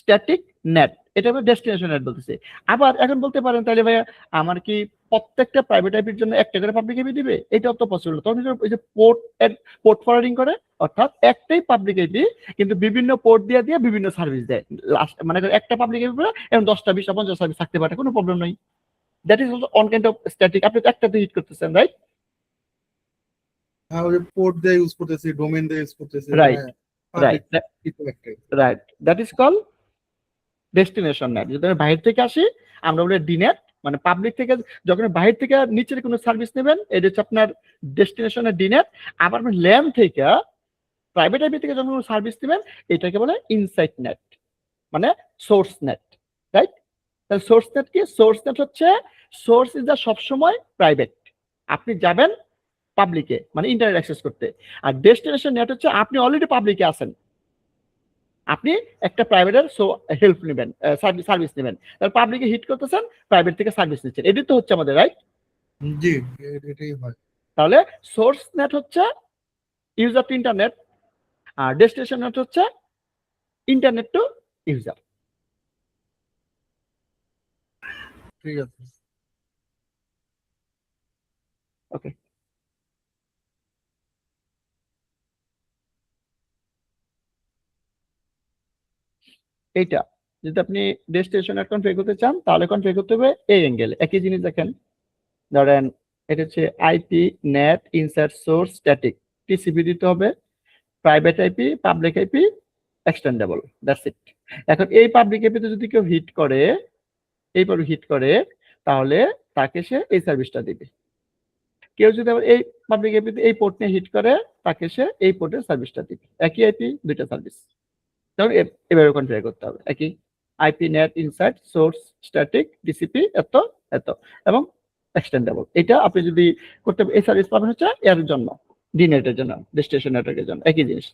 static NAT. এটা আমরা ডেস্টিনেশন নেট বলতেছি। আবার এখন বলতে পারেন তাহলে ভাইয়া আমার কি প্রত্যেকটা প্রাইভেট আইপির জন্য একটা করে পাবলিক আইপি দিবে? এটাও তো পসিবল। তখন ওই যে পোর্ট ফরওয়ার্ডিং করে, অর্থাৎ একটাই পাবলিক আইপি কিন্তু বিভিন্ন পোর্ট দিয়ে দিয়ে বিভিন্ন সার্ভিস দেয়। লাস্ট মানে একটা পাবলিক আইপি এবং 10টা 20টা 50 সার্ভিস থাকতে পারে, কোনো প্রবলেম নাই। That is also on kind of static. আপনি তো একটাতে হিট করতেছেন, রাইট? হ্যাঁ, ওই যে পোর্ট দিয়ে ইউজ করতেছি, ডোমেইন দিয়ে ইউজ করতেছি। রাইট, রাইট, একটাই। Right. That is call destination net. যদি আমি বাইরে থেকে আসি আমরা বলি ডিনেট, মানে পাবলিক থেকে যখন বাইরে থেকে নিচের কোনো সার্ভিস নেবেন এটা হচ্ছে আপনার ডেস্টিনেশনের ডিনেট। আবার আপনি ল্যাম থেকে প্রাইভেট আইপি থেকে যখন সার্ভিস নেবেন এটাকে বলে ইনসাইট নেট, মানে সোর্স নেট, রাইট? তাহলে সোর্স নেট কি? সোর্স নেট হচ্ছে সোর্স ইজ দা সবসময় প্রাইভেট, আপনি যাবেন পাবলিকে মানে ইন্টারনেট অ্যাক্সেস করতে। আর ডেস্টিনেশন নেট হচ্ছে আপনি অলরেডি পাবলিকে আছেন, আপনি একটা প্রাইভেটের হেল্প নেবেন, সার্ভিস নেবেন, তাহলে পাবলিকে হিট করতেছেন, প্রাইভেট থেকে সার্ভিস নিচ্ছেন, এটি তো হচ্ছে আমাদের, রাইট? জি, এটাই হয়। তাহলে সোর্স নেট হচ্ছে ইউজার টু ইন্টারনেট, আর ডেস্টিনেশন নেট হচ্ছে ইন্টারনেট টু ইউজার। ঠিক আছে। ওকে, এইটা যদি আপনি ডেস্টিনেশন নেট কনফিগার করতে চান তাহলে কনফিগার করতে হবে এই অ্যাঙ্গেলে। একই জিনিস দেখেন, ধরেন এটা হচ্ছে IP NAT inside source static, TCP দিতে হবে, private IP, public IP, extendable, that's it. এখন এই পাবলিক এপিতে যদি কেউ হিট করে, এইভাবে হিট করে, তাহলে তাকে সে এই সার্ভিসটা দিবে। কেউ যদি আবার এই পাবলিক এপিতে এই পোর্ট নিয়ে হিট করে, তাকে সে এই পোর্টের সার্ভিসটা দিবে। একই আইপি, দুইটা সার্ভিস। তাহলে এভাবে কনফিগার করতে হবে। একই IP NAT inside source static TCP এত এত এবং এক্সটেন্ডেবল। এটা আপনি যদি করতে, এই সার্ভিস পাবেন হচ্ছে এর জন্য, ডিনেটের জন্য, ডেস্টিনেশন নেটওয়ার্কের জন্য, একই জিনিস।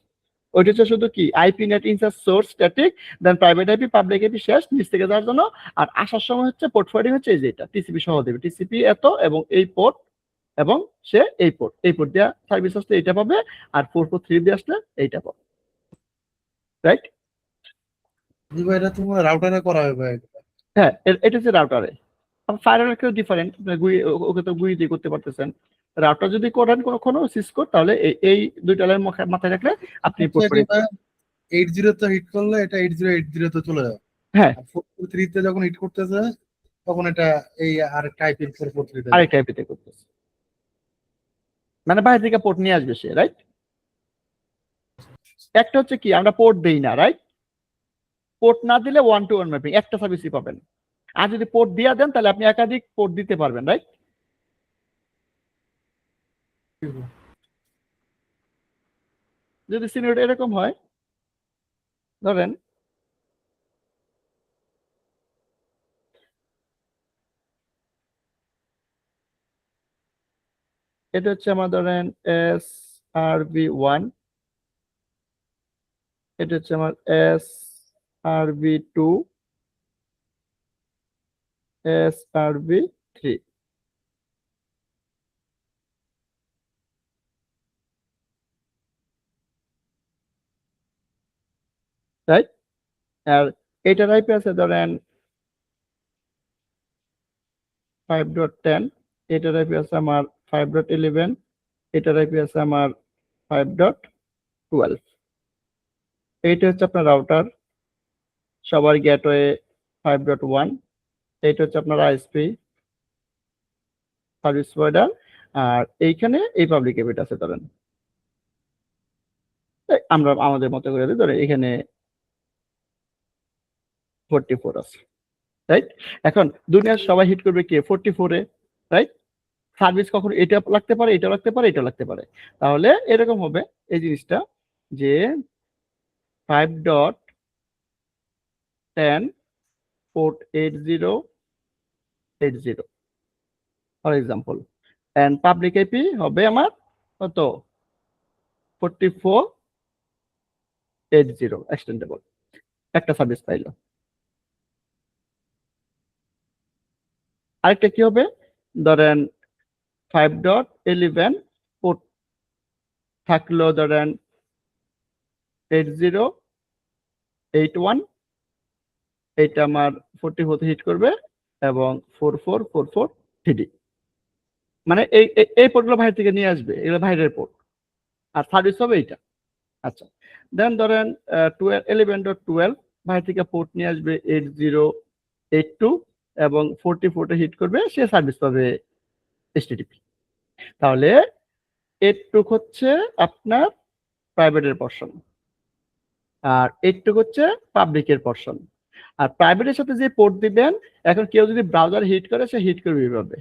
ওইটা হচ্ছে শুধু কি IP NAT inside source static, then private IP, public IP শেষ নিচ থেকে যাওয়ার জন্য। আর আসার সময় হচ্ছে পোর্ট ফরওয়ার্ডিং হচ্ছে এই যে এটা টিসিপি সহ দেবে, টিসিপি এত এবং এই পোর্ট, এবং সে এই পোর্ট দেওয়া সার্ভিস আসলে এইটা পাবে, আর 443 দিয়ে আসলে এইটা পাবে, রাইট? এটা তোমার রাউটারে করা হবে ভাই। হ্যাঁ, এটা হচ্ছে রাউটারে। ফায়ারওয়ালের কেউ ডিফারেন্ট, ওকে তো গুই দিয়ে করতে পারতেছেন। রাউটার যদি করেন কোনো সিসকো, তাহলে এই দুইটা লাইন মাথায় রাখলে আপনি পোর্ট করে। 80 তে হিট করলে এটা 8080 তে চলে যাবে। হ্যাঁ, আর 443 তে যখন হিট করতেছে তখন এটা এই আরেকটা আইপি 443 তে আরেকটা আইপিতে করতেছে, মানে বাইরে থেকে পোর্ট নিয়ে আসবে সে, রাইট? একটা হচ্ছে কি আমরা পোর্ট দেই না, রাইট? পোর্ট না দিলে 1-to-1 ম্যাপিং একটা সার্ভিসই পাবেন। আর যদি পোর্ট দিয়ে দেন তাহলে আপনি একাধিক পোর্ট দিতে পারবেন, রাইট? যদি সিনিয়র এরকম হয়, ধরেন এটা হচ্ছে আমার, ধরেন SRV1, এটা হচ্ছে আমার SRV2, SRV3, রাইট? আর এটার আইপি আছে ধরেন 5.10, এটার আইপি আছে আমার 5.11, এটার আইপি আছে আমার 5.12। এইটা হচ্ছে আপনার রাউটার, সবার গেটওয়ে 5.1, এইটা হচ্ছে আপনার আইএসপি সার্ভিস প্রোভাইডার, আর এইখানে এই পাবলিক এপিটা আছে ধরেন, আমরা আমাদের মতো করে দিই, ধরেন এখানে 44 আছে, রাইট? এখন দুনিয়ার সবাই হিট করবে কে 44-এ, রাইট? সার্ভিস কখনো এটা লাগতে পারে, এটা লাগতে পারে, এটা লাগতে পারে। তাহলে এরকম হবে এই জিনিসটা যে 5.10 port 8080 for example, and public IP হবে আমার কত 4480 এক্সটেন্ডেবল, একটা সার্ভিস পাইলো। আরেকটা কি হবে, ধরেন 5.11 পোর্ট থাকলো ধরেন 8081, এইটা আমার 44 হিট করবে এবং 4444 মানে এই পোর্টগুলো বাইরে থেকে নিয়ে আসবে, এগুলো বাইরের পোর্ট, আর সার্ভিস হবে এইটা। আচ্ছা, দেন ধরেন 11.12 বাইরে থেকে পোর্ট নিয়ে আসবে 8082 এবং 44 হিট করবে, সে সার্ভিস পাবে HTTP। তাহলে 82 হচ্ছে আপনার প্রাইভেটের পোর্শন, আর 82 হচ্ছে পাবলিকের পোর্শন। আর প্রাইভেটের সাথে যে পোর্ট দিবেন, এখন কেউ যদি ব্রাউজার হিট করে, সে হিট করবে এইভাবে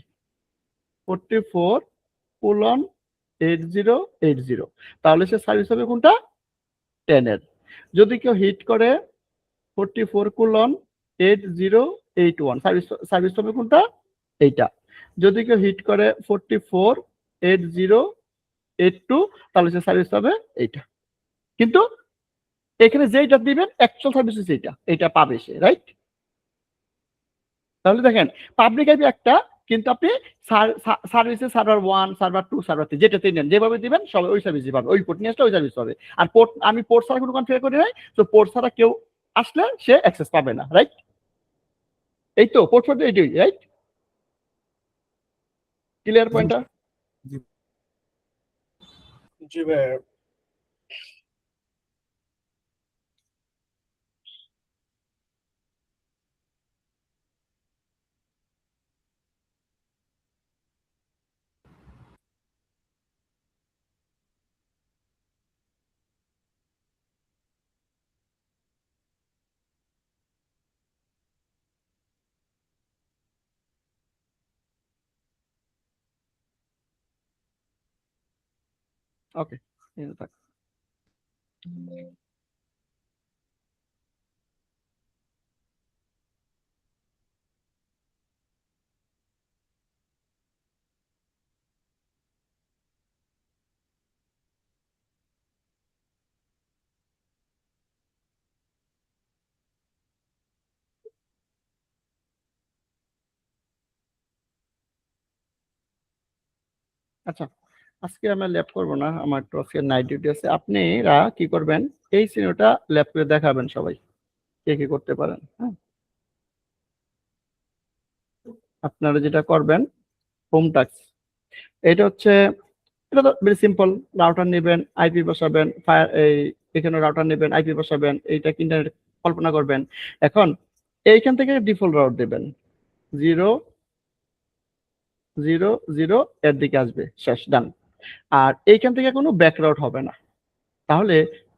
44:8080, তাহলে সে সার্ভিস হবে কোনটা 10 এর। যদি কেউ হিট করে 44:8081, সার্ভিস হবে কোনটা এইটা। যদি কেউ হিট করে 44:8082, তাহলে সে সার্ভিস হবে এইটা। কিন্তু এখানে যেইটা দিবেন অ্যাকচুয়াল সার্ভিস এইটা, এইটা পাবে সে, রাইট? তাহলে দেখেন পাবলিক আইপি একটা, কিন্তু আপনি সার্ভিসে সার্ভার 1, সার্ভার 2, সার্ভার 3 যেটাতে নেন, যেভাবে দিবেন সবাই ওই সার্ভিসই পাবে, ওই পোর্ট নিয়ে আসলে ওই সার্ভিস পাবে। আর পোর্ট আমি পোর্ট ছাড়া কোনো কনফিগার করি নাই, তো পোর্ট ছাড়া কেউ আসলে সে অ্যাক্সেস পাবে না, রাইট? এই তো পোর্ট ফোর্ট এইটাই, রাইট? ক্লিয়ার পয়েন্টটা? জি ভাই। ওকে, থাক। আচ্ছা, আজকে আমরা ল্যাব করব না, আমার একটু আজকে নাইট ডিউটি আছে। আপনারা কি করবেন, এই সিনোটা ল্যাব করে দেখাবেন সবাই, কে কি করতে পারেন। হ্যাঁ, আপনারা যেটা করবেন হোম টাস্ক, এটা হচ্ছে, এটা তো ভেরি সিম্পল। রাউটার নেবেন, আইপি বসাবেন, এখানে রাউটার নেবেন, আইপি বসাবেন, এইটা ইন্টারনেট কল্পনা করবেন। এখন এইখান থেকে ডিফল্ট রাউট দেবেন, 0 0 0 এর দিকে আসবে, শেষ, ডান। আর এইখান থেকে কোনো ব্যাক রাউট হবে না। তাহলে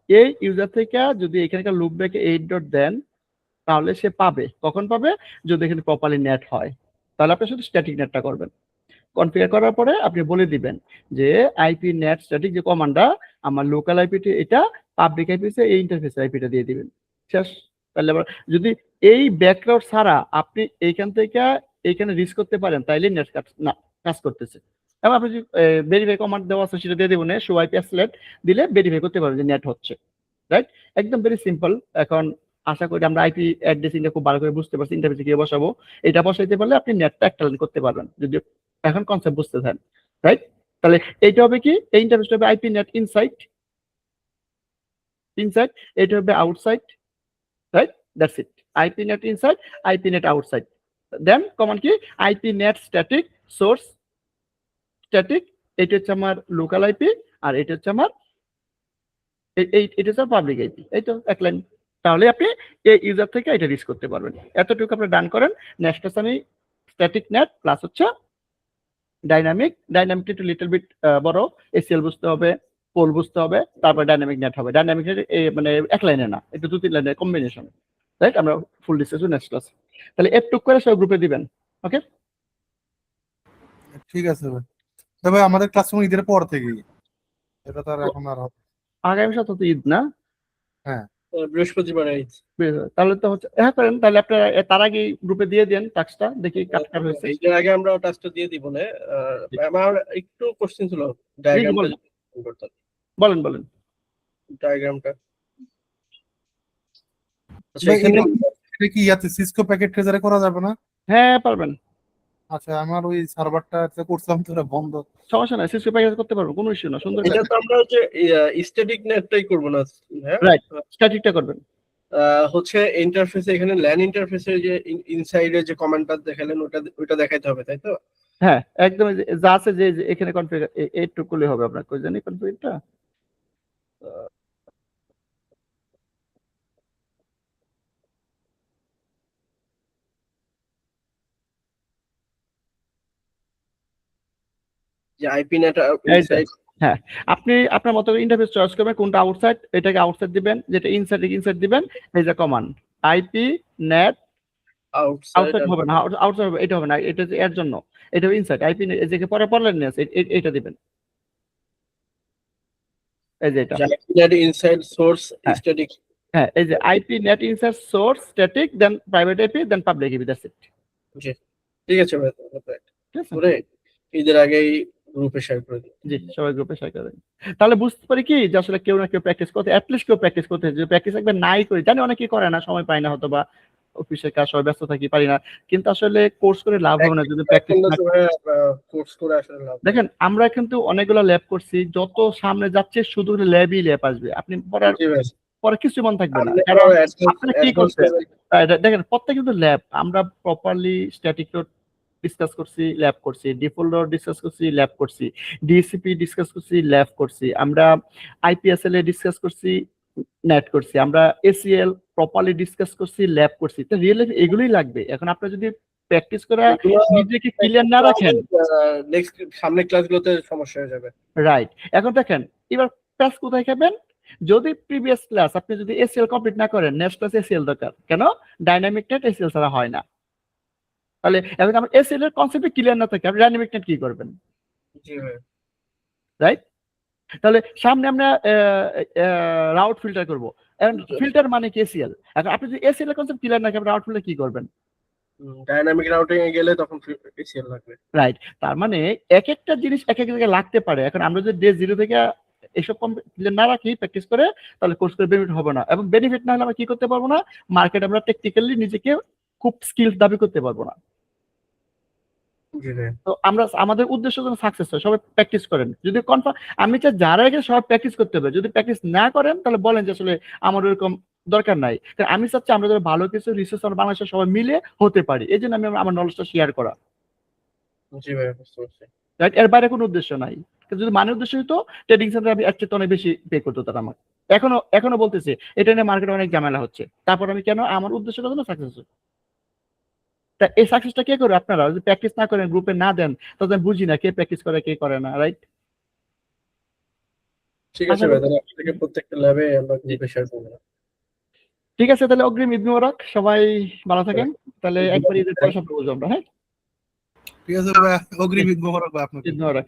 এই ইউজার থেকে যদি এখানকার লুপ ব্যাকে 8 দেন, তাহলে সে পাবে। কখন পাবে? যদি এখানে প্রপারলি নেট হয়। তাহলে আপনি শুধু স্ট্যাটিক নেটটা করবেন। কনফিগার করার পরে আপনি বলে দিবেন যে আইপি নেট স্ট্যাটিক যে কমান্ডটা, আমার লোকাল আইপিটি এটা, পাবলিক আইপিতে এই ইন্টারফেসের আইপিটা দিয়ে দিবেন, শেষ। তাহলে আবার যদি এই ব্যাকগ্রাউন্ড ছাড়া আপনি এইখান থেকে এইখানে রিচ করতে পারেন, তাইলে নেট না কাজ করতেছে। এবং আপনি যদি ভেরিফাই কমান্ড দেওয়া আছে সেটা দিয়ে দেবেন, শো আইপি অ্যাসলেট দিলে ভেরিফাই করতে পারবেন যে নেট হচ্ছে, রাইট? একদম ভেরি সিম্পল। এখন আশা করি আমরা আইপি অ্যাড্রেসিংটা খুব ভালো করে বুঝতে পারছি, ইন্টারফেসে গিয়ে বসাবো। এটা বসাইতে পারলে আপনি নেটটা একটা লাইন করতে পারবেন, যদি এখন কনসেপ্ট বুঝতে চান, রাইট? তাহলে এইটা হবে কি, এই ইন্টারফেসটা হবে আইপি নেট ইনসাইড, এটা হবে outside, right? That's it. IP NAT inside, IP NAT outside. Then command কি, IP NAT static source static, এটা হচ্ছে আমার লোকাল আইপি, আর এটা হচ্ছে আমার এটা হচ্ছে পাবলিক আইপি। এই তো এক লাইন। তাহলে আপনি এই ইউজার থেকে এটা রিচ করতে পারবেন। এতটুকু আপনি ডান করেন। নেক্সট হচ্ছে আমি স্ট্যাটিক নেট প্লাস হচ্ছে ডাইনামিক একটু লিটল বিট বড়, এসিএল বুঝতে হবে, পোল বুঝতে হবে, তারপর ডাইনামিক নেট হবে। ডাইনামিক নেট মানে এক লাইনে না, একটু 2-3 লাইনের কম্বিনেশন, রাইট? আমরা ফুল ডিসকাস নেক্সট ক্লাস। তাহলে একটু করে সব গ্রুপে দিবেন, ওকে? ঠিক আছে ভাই। তবে আমাদের ক্লাসরুম ঈদের পর থেকেই, এটা তো আর এখন আর হবে। আগামী সপ্তাহ তো ঈদ না? হ্যাঁ, বৃহস্পতিবার ঈদ। তাহলে তো হচ্ছে, হ্যাঁ করেন। তাহলে আপনারা তার আগে গ্রুপে দিয়ে দেন টাস্কটা, দেখি কাটকার হয়েছে। ঈদের আগে আমরা টাস্কটা দিয়ে দিব না। আমার একটু কোশ্চেন ছিল, ডায়াগ্রামটা বলেন। বলেন বলেন। ডায়াগ্রামটা আচ্ছা, ভাই, এখানে এটা কি ইয়াতে সিসকো প্যাকেট ট্রেজারে করা যাবে না? হ্যাঁ পারবেন, আচ্ছা, আমার ওই সার্ভারটা করছিলাম তো, ওটা বন্ধ। সমস্যা নাই, সিস্টেম প্যাকেজ করতে পারবো, কোনো ইস্যু না। সুন্দর এটা তো আমরা হচ্ছে স্ট্যাটিক নেটটাই করব না, হ্যাঁ? রাইট, স্ট্যাটিকটা করবেন। হচ্ছে ইন্টারফেসে, এখানে ল্যান ইন্টারফেসে যে ইনসাইডে যে কমান্ডটা দেখালেন, ওটা দেখাইতে হবে, তাই তো? হ্যাঁ একদম, যা আছে যে এখানে কনফিগার এইটুকু করলে হবে। আপনার কই জানি কনফিগারটা, যে আইপি নেট এই যে, ইনসাইড হ্যাঁ আপনি আপনার মতো ইন্টারফেস চয়েস করবেন, কোনটা আউটসাইড এটাকে আউটসাইড দিবেন, যেটা ইনসাইড দিবেন। এই যে command IP NAT outside outside হবে না, আউটসাইড হবে, এটা হবে না, এটা হচ্ছে এর জন্য, এটা হবে ইনসাইড। আইপি এই যে পরে পড়লেন না, এটা দিবেন, এই যে এটা। আইপি নেট ইনসাইড সোর্স হ্যাঁ স্ট্যাটিক। হ্যাঁ, এই যে IP NAT inside source static, then private IP, then public IP, that's it. জি, ঠিক আছে ভাই, ঠিক আছে, করে ঈদের আগেই গ্রুপে শেয়ার করে দিই। জি সবাই গ্রুপে শেয়ার করে দেন। তাহলে বুঝতে পারি কি যে আসলে কেউ না কেউ প্র্যাকটিস করতে, অ্যাটলিস্ট কেউ প্র্যাকটিস করতে, যে প্র্যাকটিস একবার নাই করি, জানি অনেকেই করে না, সময় পায় না, হয়তো বা অফিসের কাজ, সবাই ব্যস্ত থাকি, পারি না। কিন্তু আসলে কোর্স করে লাভ হবে না যদি প্র্যাকটিস না। কোর্স করে আসলে লাভ নেই। দেখেন আমরা কিন্তু অনেকগুলো ল্যাব করছি, যত সামনে যাচ্ছে শুধু ল্যাবই ল্যাব আসবে, আপনি জি ভাই, পরে কিছু মন থাকবে না। আপনি কারণ আরো আপনি কি করছেন, দেখেন প্রত্যেক কিন্তু ল্যাব আমরা প্রপারলি স্ট্যাটিক ডিসকাস করছি, ল্যাব করছি, ডিফল্ট ডিসকাস করছি, ল্যাব করছি, ডিসিপি ডিসকাস করছি, ল্যাব করছি, আমরা আইপিএসএল এ ডিসকাস করছি, নেট করছি, আমরা এসিএল প্রপারলি ডিসকাস করছি, ল্যাব করছি। তো রিয়েল লাইফ এগুলোই লাগবে। এখন আপনি যদি প্র্যাকটিস করা নিজেকে ক্লিয়ার না রাখেন, নেক্সট সামনে ক্লাসগুলোতে সমস্যা হয়ে যাবে। রাইট। এখন দেখেন এবার প্যাস কোথায় খাবেন, যদি প্রিভিয়াস ক্লাস আপনি যদি এসিএল কমপ্লিট না করেন, নেক্সট ক্লাস এসিএল দরকার। কেন? ডাইনামিক নেট এসিএল ছাড়া হয় না। তাহলে এখন আমার এসিএল এর কনসেপ্ট ক্লিয়ার না থাকে, আপনি ডাইনামিক নেট কি করবেন, জি ভাই, রাইট? তাহলে সামনে আমরা রাউট ফিল্টার করব। এখন ফিল্টার মানে কি এসিএল। এখন আপনি যদি এসিএল এর কনসেপ্ট ক্লিয়ার না করেন রাউট ফিল্টার কি করবেন? ডাইনামিক রাউটিং এ গেলে তখন এসিএল লাগবে। রাইট, তার মানে এক একটা জিনিস এক এক জায়গায় লাগতে পারে। এখন আমরা যদি ডে 0 থেকে এসব ক্লিয়ার না রাখি, প্র্যাকটিস করে, তাহলে কোর্স করে বেনিফিট হবে না। এবং বেনিফিট না হলে আমরা কি করতে পারবো না, মার্কেট আমরা টেকনিক্যালি নিজেকে খুব স্কিল দাবি করতে পারবো না। জি ভাই। তো আমরা আমাদের উদ্দেশ্য যেন সাকসেস হয়, সবাই প্র্যাকটিস করেন। যদি কনফার্ম, আমি চাই যারা এখানে সবাই প্র্যাকটিস করতে হবে। যদি প্র্যাকটিস না করেন তাহলে বলেন যে আসলে আমার এরকম দরকার নাই। কারণ আমি চাচ্ছি আমরা যারা ভালো কিছু রিসার্চ আমরা বাংলাদেশের সবাই মিলে হতে পারি, এই জন্য আমি আমার নলেজটা শেয়ার করা। জি ভাই, বুঝতে পারছি। রাইট, এর বাইরে কোনো উদ্দেশ্য নাই। যদি মানে উদ্দেশ্য হতো ট্রেডিং সেন্টার আমি একচেয়ে অনেক বেশি পে করতো তারা আমার। এখনো বলতেছে এটা নিয়ে মার্কেটে অনেক ঝামেলা হচ্ছে, তারপর আমি কেন আমার উদ্দেশ্যটা যেন সাকসেস হয়। তা এই সাকসেসটা কে করে? আপনারা যদি প্র্যাকটিস না করেন, গ্রুপে না দেন, তাহলে আমি বুঝি না কে প্র্যাকটিস করে কে করে না। রাইট, ঠিক আছে ভাই, তাহলে আপনাকে প্রত্যেকটা ল্যাবে আমরা গ্রুপে শেয়ার করব। ঠিক আছে, তাহলে অগ্রিম ঈদ মোবারক, সবাই ভালো থাকেন। তাহলে একবার ঈদের পরে সব বুঝবো আমরা। হ্যাঁ, ঠিক আছে ভাই, অগ্রিম ঈদ মোবারক ভাই আপনাকে। ঈদ মোবারক।